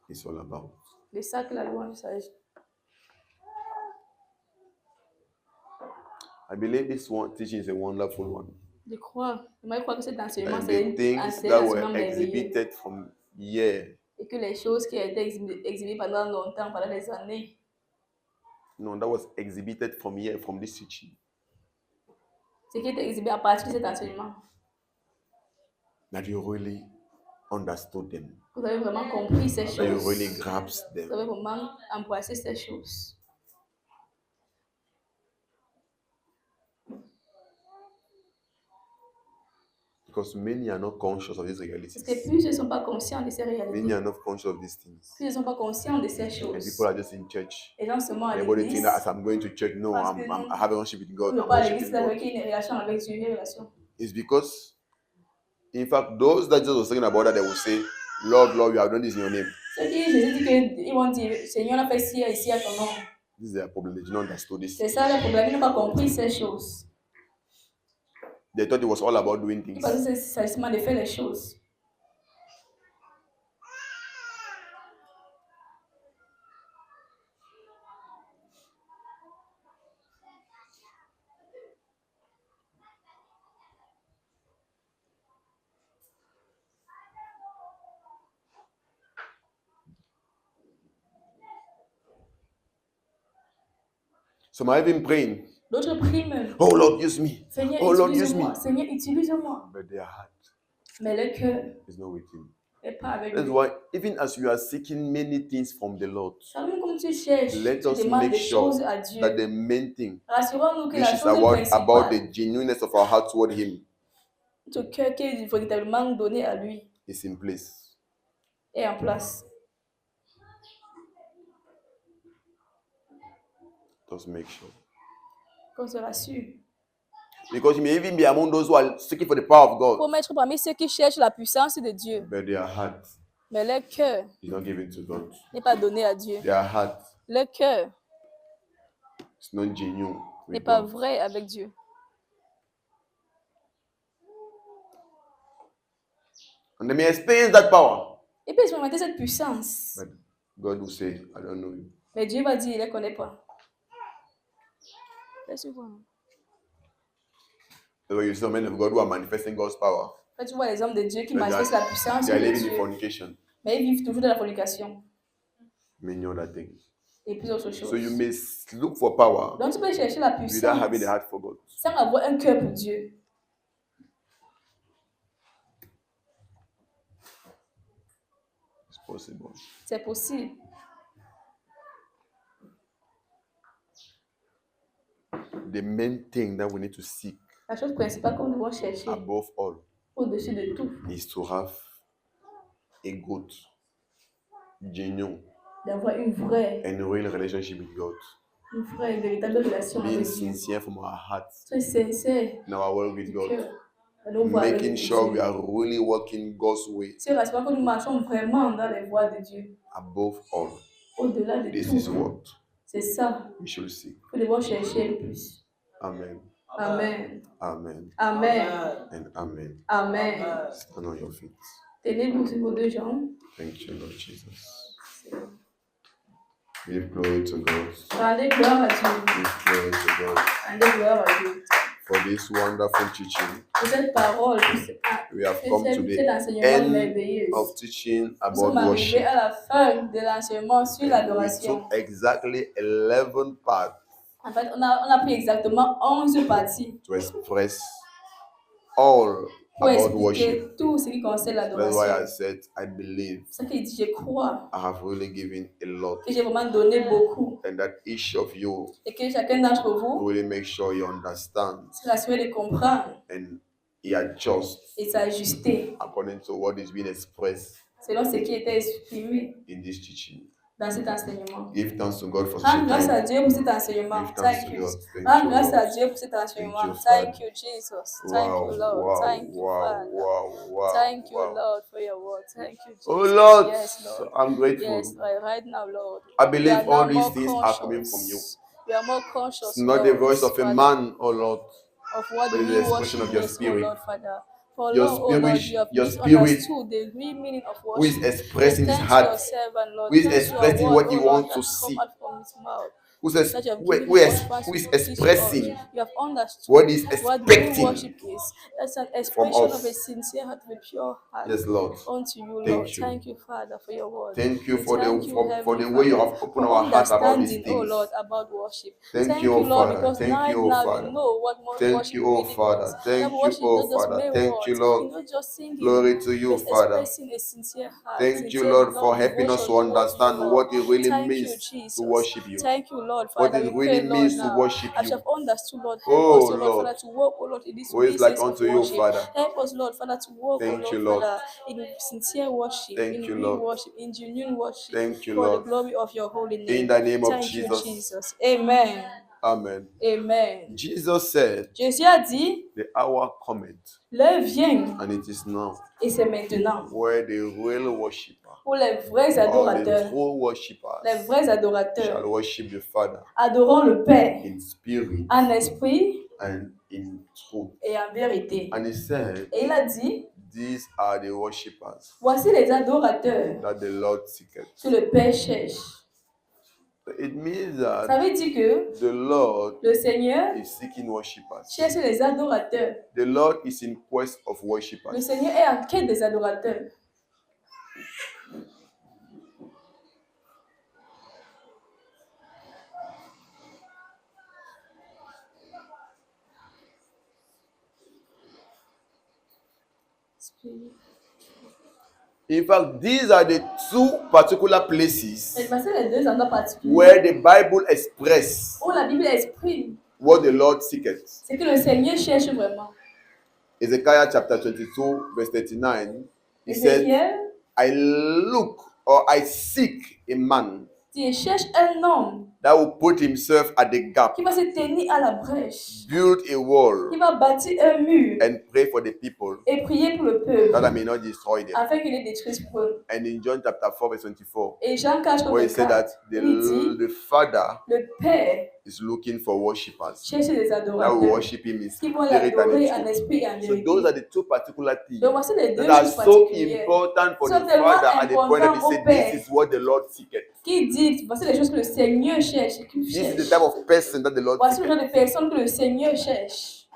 is all about. C'est ça que la louange s'agit. I believe this one teaching is a wonderful one. Je crois que cet enseignement, And c'est the un things enseignement that were merveilleux. exhibited from here. Et que les choses qui ont été exhibées pendant longtemps, pendant des années, No, that was exhibited from here, from this teaching. ce qui est exhibé à partir de cet enseignement, That you really understood them. vous avez vraiment compris ces That you choses. really grasped Vous them. avez vraiment embrassé ces choses. Because many are not conscious of these Parce realities. que plus ils ne sont pas conscients de ces Many réalités, are not conscious of these things. plus ils ne sont pas conscients de ces And choses, people are just in church. les gens seulement à Everybody l'église, think that as I'm going to church, no, Parce que I have a relationship with God. ne I'm pas à worshiping l'église, c'est God. avec une relation avec Dieu, une relation. It's because, in fact, those that Jesus was talking about that, they will say, Lord, Lord, you have done this in your name. Ceux qui, Jésus dit qu'ils vont dire, Seigneur, on a fait ci et ici à ton nom. This is their problem. They did not understand this. C'est ça le problème, ils n'ont pas compris ces choses. They thought it was all about doing Ils things. pensent que c'est seulement de faire les choses. Some are even praying, D'autres prient même. oh Lord, use me. Seigneur, Oh Lord, use utilise-moi. me. Seigneur, utilise-moi. But their heart Mais le cœur is not with Him. n'est pas avec That's lui. why, even as you are seeking many things from the Lord, Savons comme tu cherches, let tu us demandes make des sure choses à Dieu. that the main thing, Rassurons-nous que which la is chose about principale, the genuineness of our heart toward Him, ton cœur qui est véritablement donné à lui, is in place. est en place. Just make sure. Qu'on se rassure. Because you may even be among those who are seeking for the power of God, Pour être parmi ceux qui cherchent la puissance de Dieu. but their heart Mais leur cœur is not given to God. n'est pas donné à Dieu. Their heart Leur cœur is not genuine n'est with pas God. vrai avec Dieu. And they may experience that power, Il peut expérimenter cette puissance. but God will say, I don't know you. Mais Dieu va dire, il ne les connaît pas. Laisse-le voir. So you see so many of God who are manifesting God's power, Quand tu vois les hommes de Dieu qui but manifestent la puissance they are de living in Dieu, fornication, mais ils vivent toujours dans la fornication many other things. et plus autre So you chose. may look for power Donc tu peux chercher la without having the puissance heart for God. sans avoir un cœur pour Dieu. It's possible. C'est possible. The main thing that we need to seek La chose principale que nous devons chercher above all au-dessus de tout, is to have a good, genuine, d'avoir une vraie and real relationship with God. et véritable relation Being avec Dieu. sincere from our hearts Sois sincère in our work with du God. cœur. Allons voir avec Making Dieu. sure we are really working God's way C'est rassurant que nous marchons vraiment dans les voies de Dieu. above all. Au-delà de This is tout. what C'est ça we should seek. que nous devons chercher le plus. Amen. Amen. Amen. Amen. And amen. Amen. Stand on your feet. Tenez-vous sur vos deux jambes. Thank you, Lord Jesus. Give glory to God. Rendez gloire à Dieu. Give glory to God Rendez gloire à Dieu. for this wonderful teaching. Pour cette parole, pour We have come to cet the enseignement end merveilleux. of teaching Nous about sommes arrivés worship. à la fin de l'enseignement sur We l'adoration. took exactly 11 parts En fait, on a pris exactement 11 parties to express all pour about worship. expliquer tout ce qui concerne That's why I l'adoration. said I believe C'est ce qu'il dit, je crois I have really given a lot, que j'ai vraiment donné beaucoup and that each of you et que chacun d'entre vous really make sure you understand s'est assuré de comprendre and he adjusts et s'ajuster according to what is being expressed selon ce qui était exprimé in this teaching. dans cet enseignement. Give thanks to God for Rends such grâce à time. Dieu pour cet enseignement. Give thanks Thank to you. God. Thank Rends you, grâce à Lord. Dieu pour cet enseignement. Thank you, Thank Father. you, Jesus. Thank Wow, you, Lord. wow, Thank you, wow, Father. wow, Thank you, wow. Lord, for your word. Thank you, Jesus. Oh Lord, Yes, Lord. I'm grateful. Yes, Lord. Right now, Lord. I We believe are all now these more things are coming from you. conscious. We are more conscious, It's not the Lord, voice of a Father, man, oh Lord. of what but the it's the real expression worship of your is, oh spirit. Lord, Father. For Your Lord, oh Lord, spirit, you have your spirit misunderstood the real meaning of who is worship. expressing his Thanks heart, your servant, Lord. who is Thanks your expressing word, what he oh Lord, wants to that see, come out from his mouth. That you have who given the utterance is to teach us. expressing You have understood what is what the real expecting worship is. That's an from expression of a us. sincere heart, with a pure heart. Yes, Lord. Unto you, Lord. Thank you. Thank you, Father, for your word. Thank you We for thank you, the Heavenly way you Father, have opened for our heart about these understanding, oh things. Lord, about worship. Thank you, Lord, Father. because Thank right you, now Father. we know what more Thank worship you, really Father. means. Thank That you, worship is not just Father. mere Thank words. you, Lord. It's not just singing. Glory to you, It's Father. expressing a sincere heart. Thank you, sincere Lord, love, for helping us devotion to towards you, understand Lord. what it really Thank you, means Jesus. to worship you. Thank you, Lord, What Father. it We pray, really Lord, means to now. worship As you you. have understood, Lord, help Oh, us, oh Lord, Lord. Father, to walk, oh Lord, in this Who is like business of unto you, worship. Father? Help us, Lord, Father, to walk, oh Thank you, Lord, Lord. Father, in sincere worship, Thank in you, real Lord. worship, in genuine worship, Thank you, for the Lord. glory of your holy name. In the name of Thank you, Jesus. Jesus. Amen. Amen. Amen. Jesus said, Jésus a dit, the hour cometh, l'heure vient, and it is now, et c'est maintenant, where the real worshipper, pour les vrais or the adorateurs, true les worshippers, vrais shall adorateurs, worship the Father adorant le Père in spirit en esprit and in truth. et en vérité. And he said, Et il a dit, these are the worshippers voici les adorateurs that the Lord seeketh. que le Père cherche. It means Ça that veut dire que the Lord le Seigneur is seeking worshippers. cherche les adorateurs. The Lord is in quest of Le worshippers. Seigneur est en quête des adorateurs. In fact, these are the two particular Et places voici les deux endroits particuliers where the Bible expresses où la Bible exprime what the Lord seeketh. ce que le Seigneur cherche vraiment. Ezekiel chapter 22, verse 39, he said, Ézéchiel, I look or I seek a man Dieu cherche un homme that will put himself at the gap, qui va se tenir à la brèche, build a wall, qui va bâtir un mur and pray for the people et prier pour le peuple that I may not destroy them. afin qu'il les détruise pour eux. And in John chapter 4, verse 24, Et Jean 4, where he said that il dit, the Father le Père is looking for worshippers cherche des that will adorateurs worship him in qui vont spirit and l'adorer in en truth. esprit et en So vérité. those are the two particular things Donc voici les deux that are choses so particulières important for Sont the tellement Father at the point that he importants au said, Père. this is what the Lord seeketh. qui dit, voici les choses que le Seigneur cherche et qu'il This is the cherche. type of person that the Lord Voici le seeketh. genre de personnes que le Seigneur cherche.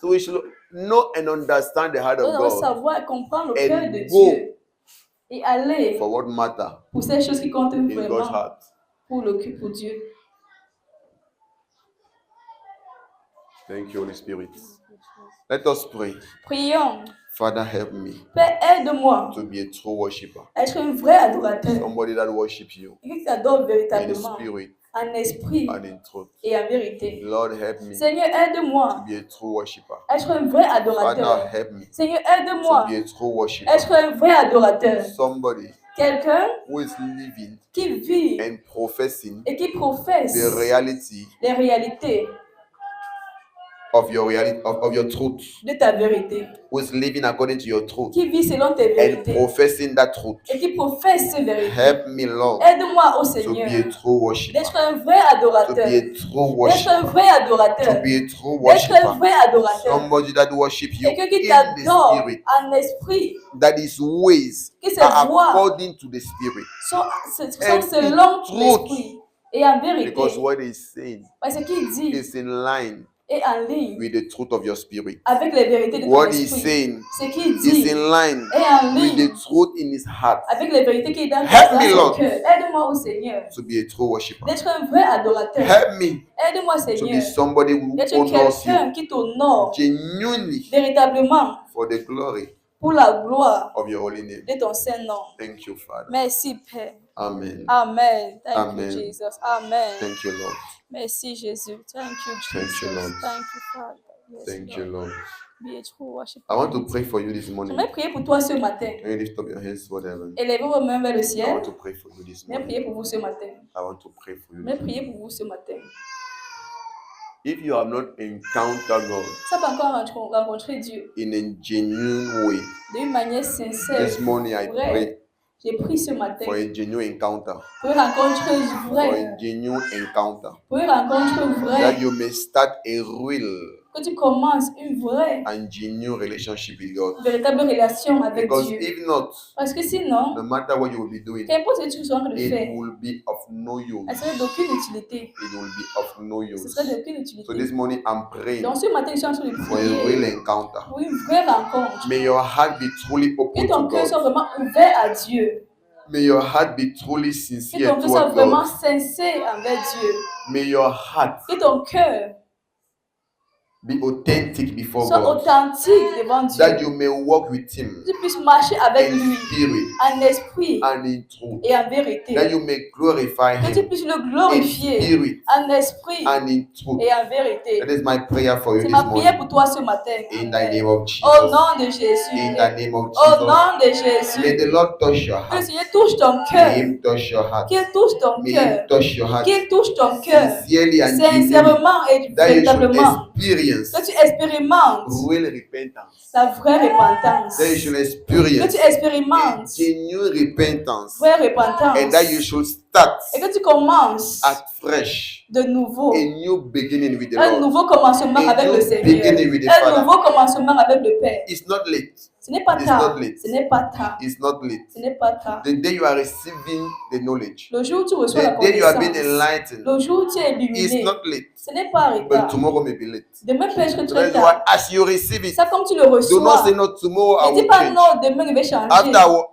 So we should know and understand the heart Nous of devons God savoir et comprendre le and cœur de go Dieu et aller for what matter pour ces choses qui comptent in God's vraiment heart. pour Dieu. Thank you, Holy Spirit. Let us pray. Prions. Father, help me Père, aide-moi to be a true worshiper. à être un vrai adorateur. Somebody that worships you Quelqu'un qui t'adore in véritablement, spirit en esprit and in truth. et en vérité. Lord, help me to Seigneur, aide-moi be a true worshiper. à être un vrai Father, adorateur. help me Seigneur, to aide-moi be a true à worshiper. être un vrai adorateur. Somebody Quelqu'un who is living qui vit and professing et qui professe the reality les réalités of your reality of your truth, de ta vérité, who is living according to your truth qui vit selon tes and vérités professing that truth. et qui professe ces vérités. Help me, Lord, Aide-moi au to Seigneur be a true worshiper, d'être un vrai to adorateur, be a true d'être un worshiper, vrai to adorateur, be a true d'être un worshiper. vrai adorateur. Somebody that worship you Quelqu'un qui in the t'adore spirit, en esprit, that his ways que ses are voies according to the spirit. sont And selon in l'esprit et en Because vérité. what he's saying Parce qu'il dit is in line est en ligne with the truth of your spirit. avec les vérités de ton What he's esprit. saying Ce qu'il is dit in line est en with ligne the truth in his heart. avec les vérités qu'il est dans Help me, son Lord. cœur. Aide-moi au Seigneur To be a true worshiper. d'être un vrai adorateur. Help me Aide-moi to be Seigneur somebody who d'être honors quelqu'un you qui t'honore genuinely véritablement for the glory pour la gloire of your holy name. de ton Saint-Nom. Thank you, Father. Merci Père. Amen. Amen. Thank Amen. you Jesus. Amen. Thank you, Lord. Merci Jésus. Thank you Thank Jesus. you, Lord. Thank you Father. Yes, Thank you, Lord. Be a true worshiper. I want to pray for you this morning. J'aimerais prier pour toi ce matin. Can you lift up your hands toward heaven? Élevez vos mains vers le I ciel. want to pray for you this J'aimerais morning. prier pour vous ce matin. I want to pray for you. J'aimerais prier pour vous ce matin. If you have not encountered God Ça pas encore rencontrer Dieu in a genuine way, d'une manière sincère. this morning I vraie. pray J'ai pris ce matin for a genuine encounter. pour une rencontre For vraie. a genuine encounter. Pour une rencontre That vraie. you may start a real Que tu commences une vraie, and genuine relationship with God. véritable relation avec Because Dieu. if not, Parce que sinon, no matter what you will be doing, qu'importe ce que tu sois en train de it faire, will be of no use. elle serait d'aucune utilité. It will be of no Ce use. serait d'aucune So utilité. this morning I'm praying Donc ce matin, je suis en train de for a real prier encounter. pour une vraie rencontre. May your heart be truly Que open ton to cœur soit God. vraiment ouvert à Dieu. May your heart be truly Que sincere ton cœur soit toward vraiment God. sincère envers Dieu. May your heart Que ton cœur be authentic before soit God. authentique devant Dieu. That you may walk with Him Que tu puisses marcher avec in lui spirit en esprit and in truth. et en vérité. That you may glorify Que tu Him puisses le in glorifier spirit en esprit and in truth. et en vérité. That is my prayer for you C'est this ma prière morning. pour toi ce matin. In the name of Au Jesus. nom de Jésus. In the name of Au Jesus. nom de May Jésus. the Lord touch your Que le heart. Seigneur touche ton May cœur. Him touch your heart. Qu'il touche ton May cœur. Him touch your heart. Qu'il touche ton cœur. Sincerely and genuinely. Sincèrement et That you should véritablement. experience Que tu expérimentes real repentance. la vraie repentance. That you should Que experience tu expérimentes genuine repentance. vraie repentance. And that you should start Et que tu commences at fresh. de nouveau. A new beginning with the Un Lord. nouveau commencement A avec new le Seigneur. beginning with the Un Father. nouveau commencement avec le Père. It's not late. Ce n'est pas It's tard. not late. Ce n'est pas tard. It's not late. Ce n'est pas tard. The day you are receiving the knowledge. Le jour où tu reçois la The day you are being connaissance. enlightened. Le jour où tu es It's illuminé. not late. Ce n'est pas But retard. tomorrow may be late. Demain peut être So très that's why tard. as you receive it, Ça comme tu le do not reçois. say no, tomorrow I Ne dis will pas change. non, demain je vais changer. After I will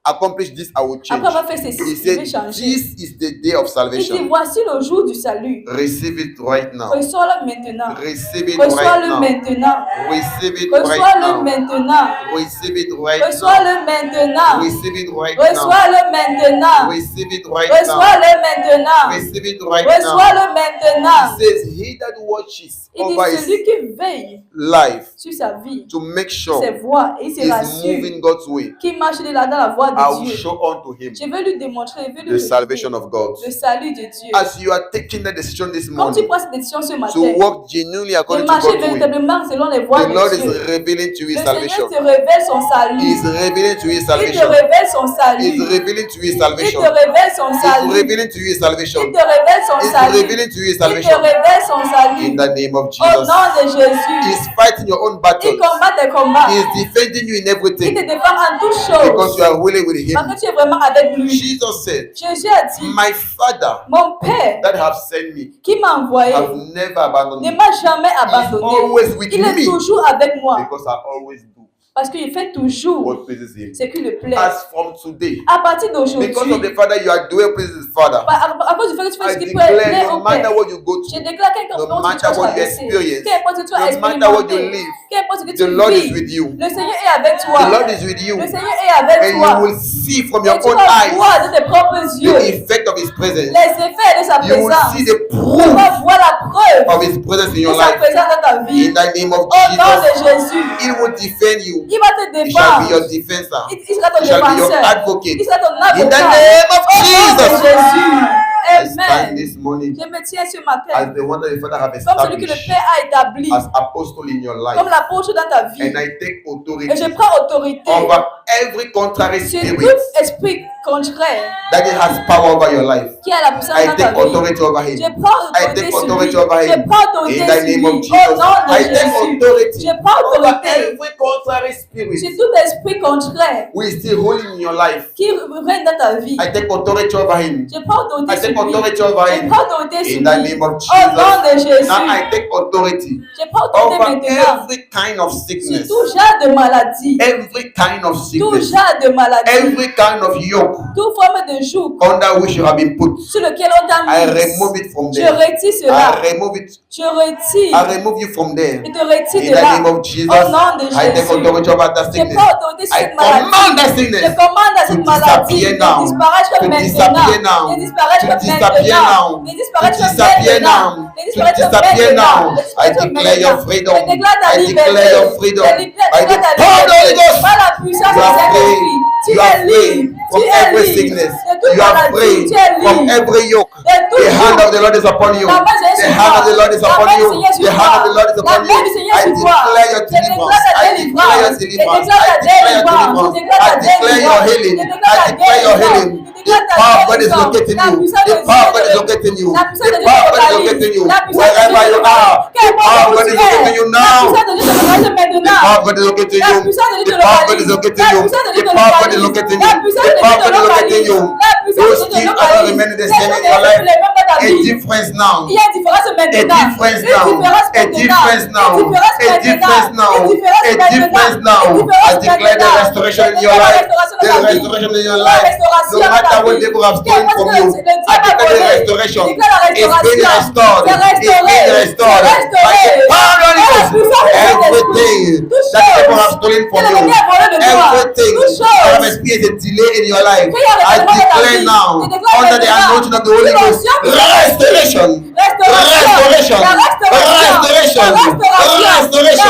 accomplish this, I will change. Après avoir fait ceci, He je vais said, changer. this is the day of Il dit salvation. voici le jour du salut. Receive it right now. Reçois-le maintenant. Receive it right Reçois-le now. maintenant. Receive it right Reçois-le now. maintenant. Receive it right now. Reçois-le maintenant. Receive it right now. Reçois-le maintenant. Receive it right now. Reçois-le maintenant. Receive it right now. Reçois-le maintenant. He says, he that watches Il dit over celui his qui veille life sur sa vie, to make ses sure voies et se he's rassure moving God's way, qui marche dans la voie gloire I de will Dieu. show unto him Je veux lui démontrer, je veux lui the révéler salvation of God. le salut de Dieu. As you are taking the decision this Quand tu morning prends cette décision ce to matin, walk genuinely de according to marcher God's will, véritablement selon les voies the Lord de is Dieu, revealing to you le his Seigneur salvation. te révèle son He salut. is revealing to you his Il te salvation. révèle son He is salut. revealing to you his Il salvation. te révèle son He is salut. revealing to you his salvation. Il te révèle son He is salut. revealing to you his Il te salvation. révèle son salut. In the name of Au Jesus. nom de He Jésus. is fighting your own Il battles. combat tes combats. He is defending you in Il te everything défend en toutes because choses. you are willing with Parce him. que tu es vraiment avec lui. Jesus said, Jésus a dit, my Father mon Père that have sent me qui m'a envoyé have never abandoned ne me m'a jamais always abandonné. with Il est me. toujours avec moi. because I always do Parce qu'il fait toujours what pleases him. ce qui le plaît. As from today, À partir d'aujourd'hui, because of the Father you are doing what pleases the Father, à cause du fait que tu fais I ce qui peut plaire declare au no matter Père, what you go je through, déclare qu'importe no ce que tu matter as what you traversé, experience, qu'importe ce que tu as no matter what you expérimenté, live, qu'importe ce que the tu Lord is vis, with you. le Seigneur est avec The toi. Lord is with you. Le Seigneur est avec And toi. you will see from Et your tu own vas eyes voir de tes propres the yeux effect of his presence. les effets de sa You will présence. see the Tu proof vas voir la preuve of his presence in de your sa life. présence dans ta vie. In the name of Au nom de Jesus, Jésus, he will defend you. il va te He shall be your défendre. defender. Il sera ton He shall be your défenseur. advocate. Il sera ton In the avocat. name of Au nom de Jesus, Jésus. I stand Amen. this morning Je me tiens ce as matin the one that the Father have comme celui que le established Père a établi, as apostle in your life. comme l'apôtre dans ta vie. And I take Et je authority prends autorité over every contrary sur spirit tout esprit contraire that it has power over your life. qui a la puissance I dans ta take vie. authority over Je him. prends I autorité take sur lui. authority over Je him. prends autorité In sur the name of lui. Au Jesus, nom de I take Jésus. authority Je prends over autorité every contrary sur spirit tout esprit contraire who is still ruling in your life. qui règne dans ta vie. I take authority over him. Je prends autorité I sur take lui. authority over Je him. prends autorité sur In the lui. name of Au nom de Jesus. Jésus. Now I take authority Je prends autorité over maintenant every kind of sur sickness, tout genre de maladie. every kind of Tout sickness, genre de maladie. every kind of yoke Toute forme de joug under which you have been put. sur lequel on t'a I mis. remove it from Je there. retire cela. I remove it. Je retire. I remove you from there. Je te retire In de the là. name of Jesus, Au nom de I take Jésus. authority over that Je sickness. prends autorité sur I cette maladie. command that Je sickness commande à to cette maladie disappear de now. disparaître To maintenant. disappear now. De disparaître To disappear maintenant. now. De To disparaître disappear maintenant. now. De To disparaître disappear maintenant. now. De I disparaître declare your maintenant. freedom. Je déclare ta I liberté. declare your freedom. Je déclare By the ta power of the Holy liberté. Ghost. Par la puissance You du are Saint-Esprit. free. Tu You are es free libre. from Tu es every libre. sickness. De toute You are maladie. free Tu es from libre. every yoke. De tout The hand joug. of the Lord is upon you. La main du Seigneur The sur hand toi. of the Lord is La upon main du you. Seigneur sur The hand of the toi. Lord is La upon main you. du Seigneur I sur toi. declare your Je déclare deliverance. ta I declare your délivrance. Je deliverance. déclare ta I declare your délivrance. Je deliverance. déclare I ta declare your délivrance. healing. Je déclare I ta declare your délivrance. healing. Je The déclare ta power of God is délivrance. locating La you. puissance The de power of Dieu God is te- locating you. La puissance The de Dieu power te of God is localise. locating you. La puissance de Wherever Dieu you te are, localise. the power of God is locating you La now. puissance de Dieu te localise The maintenant. power of God is locating La you. puissance de Dieu The te power of God localise. is locating La you. puissance de The Dieu te power of God is localise. locating La you. puissance The de power Dieu of te God is locating localise. you. La puissance Those de Dieu te things are not localise. remaining the Ces same in choses your ne restent life. les mêmes dans ta A vie. difference now. Il y a une différence A maintenant. difference Une now. différence A difference maintenant. now. Une différence A difference maintenant. now. Une différence A difference maintenant. now. Une différence I declare the maintenant. restoration in Je your déclare la life. restauration The dans ta vie. restoration in Je your déclare la life. restauration No dans ta matter what vie. devil have stolen Qu'importe from ce que you, le diable I a declare the volé. restoration. Je déclare la It's being restauration. restored. C'est It's being restauré. restored. C'est By the restauré. power of the Holy Par la Ghost. puissance du Saint-Esprit. Everything Toute that people have chose stolen que from you, l'ennemi a volé de toi. everything Toute that have chose experienced a delay in your life, qu'il y a I retardement dans ta declare vie. now, Je déclare under the maintenant. anointing of the Holy Sous Ghost, l'onction du Saint-Esprit. restoration. Restauration. La restauration. La restauration.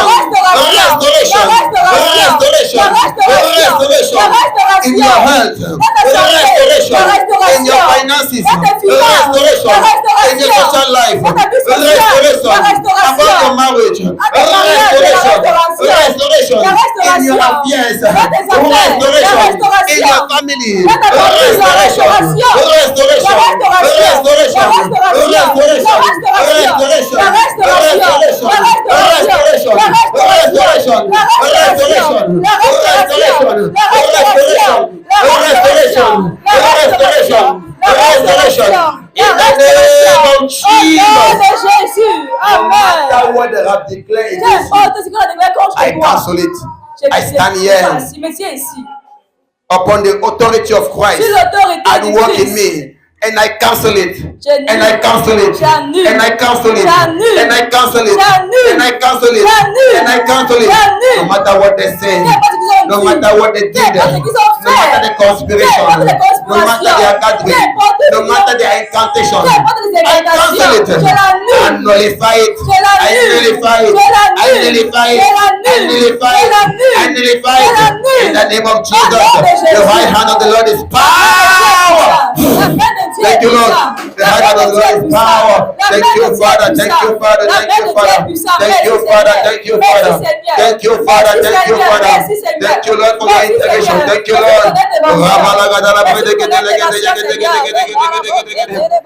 In your health, restoration in your finances, restoration in your social life, restoration about your marriage, restoration in your affairs, restoration in your family, No matter what they have declared against you, I cancel it. I stand here upon the authority of Christ at work in me. And I cancel it. And I cancel it. And I cancel it. And I cancel it. And I cancel it. And I cancel it. No matter what they say, no matter what they did, no matter the conspiration, no matter their gathering, No matter the incantation, I cancel it. I nullify it. I nullify it. I nullify it. I nullify it. I nullify it. In the name of Jesus, the right hand of the Lord is power. Thank you, Lord. The right hand of the Lord is power. Thank you, Father. Thank you, Father. Thank you, Father. Thank you, Father. Thank you, Father. Thank you, Father. Thank you, Father. Thank you, Lord, for your integration. Thank you, Lord.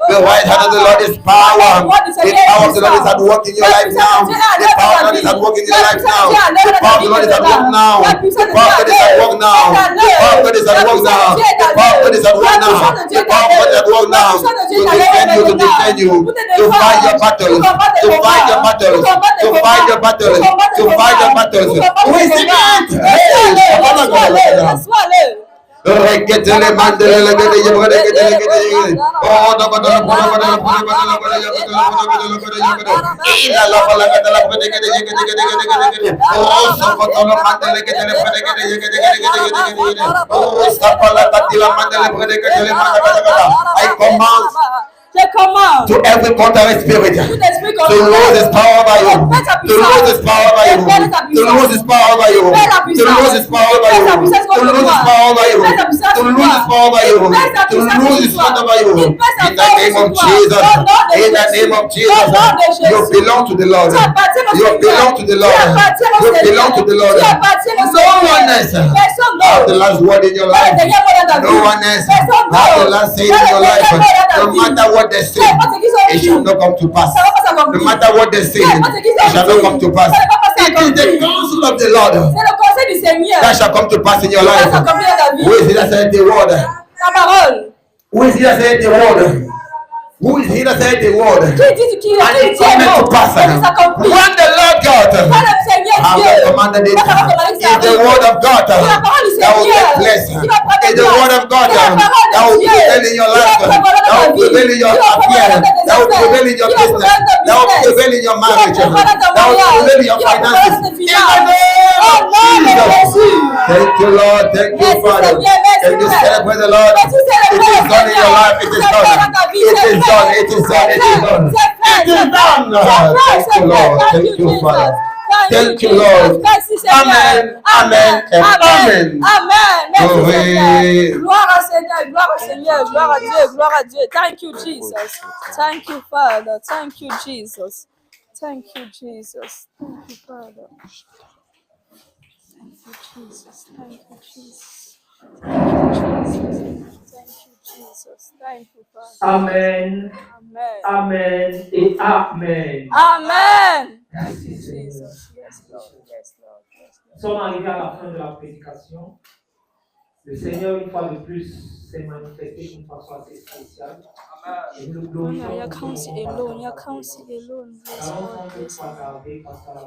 The right hand of the Lord is power. The power of the Lord is at work in your life now. The power of the Lord is at work in your life now. The power of the Lord is at work now. The power of God is at work now. The power of God is at work now. The power of God is at work now. The power of God is at work now. To defend you, to fight your battles, to fight your battles, to fight your battles, to fight your battles. Receive it. Reketele mandele legede yebre legede legede. Oh, da ba da ba da ba da ba da ba da ila la ba la ga da la ba de legede legede. Oh, so ko to lo mandele legede legede. Oh, sa pa la ga di la mandele legede legede. I command to every contrary spirit to lose its power over you, to lose its power over you, to lose its power over you, to lose its power over you, to lose its power over you, to lose its power over you, to lose its strength over you. In the name of Jesus, in the name of Jesus, you belong to the Lord. You belong to the Lord. You belong to the Lord. No one else has the last word in your life. No one else has the last say in your life. No matter what they say, it shall not come to pass. No matter what they say, it shall not come to pass. It is the counsel of the Lord that shall come to pass in your life. Who is it that said the word? Who is it that said the word? Who is he that said the word? And it cometh to pass. When the Lord God has commanded it, is the word of God that will take place. Is the word of God that will prevail in your life, that will prevail in your affairs, that will prevail in your business, that will prevail in your marriage, that will prevail in your finances. In the name of Jesus. Thank you, Lord. Thank you, Father. Can you celebrate the Lord? It is done in your life. It is done. It is done. It is done. It is done. It is done. Thank you, Lord. Thank you, Father. Thank you, Lord. Amen. Amen. Amen. Amen. Gloire au Seigneur. Gloire au Seigneur. Gloire à Dieu. Gloire à Dieu. Thank you, Jesus. Thank you, Father. Thank you, Jesus. Thank you, Jesus. Thank you, Father. Thank you, Jesus. Thank you, Jesus. Thank you, Jesus. Thank you, Father. Amen. Amen. Amen et amen. Amen. Thank you, Jesus. Yes, Lord. Yes, Lord. Yes, Lord. Nous sommes arrivés à la fin de la prédication. Le Seigneur, une fois de plus, s'est manifesté d'une façon assez spéciale. Et nous le glorifions. Alone. Yes, Lord. Yes, Lord. Pas tarder, parce qu'à la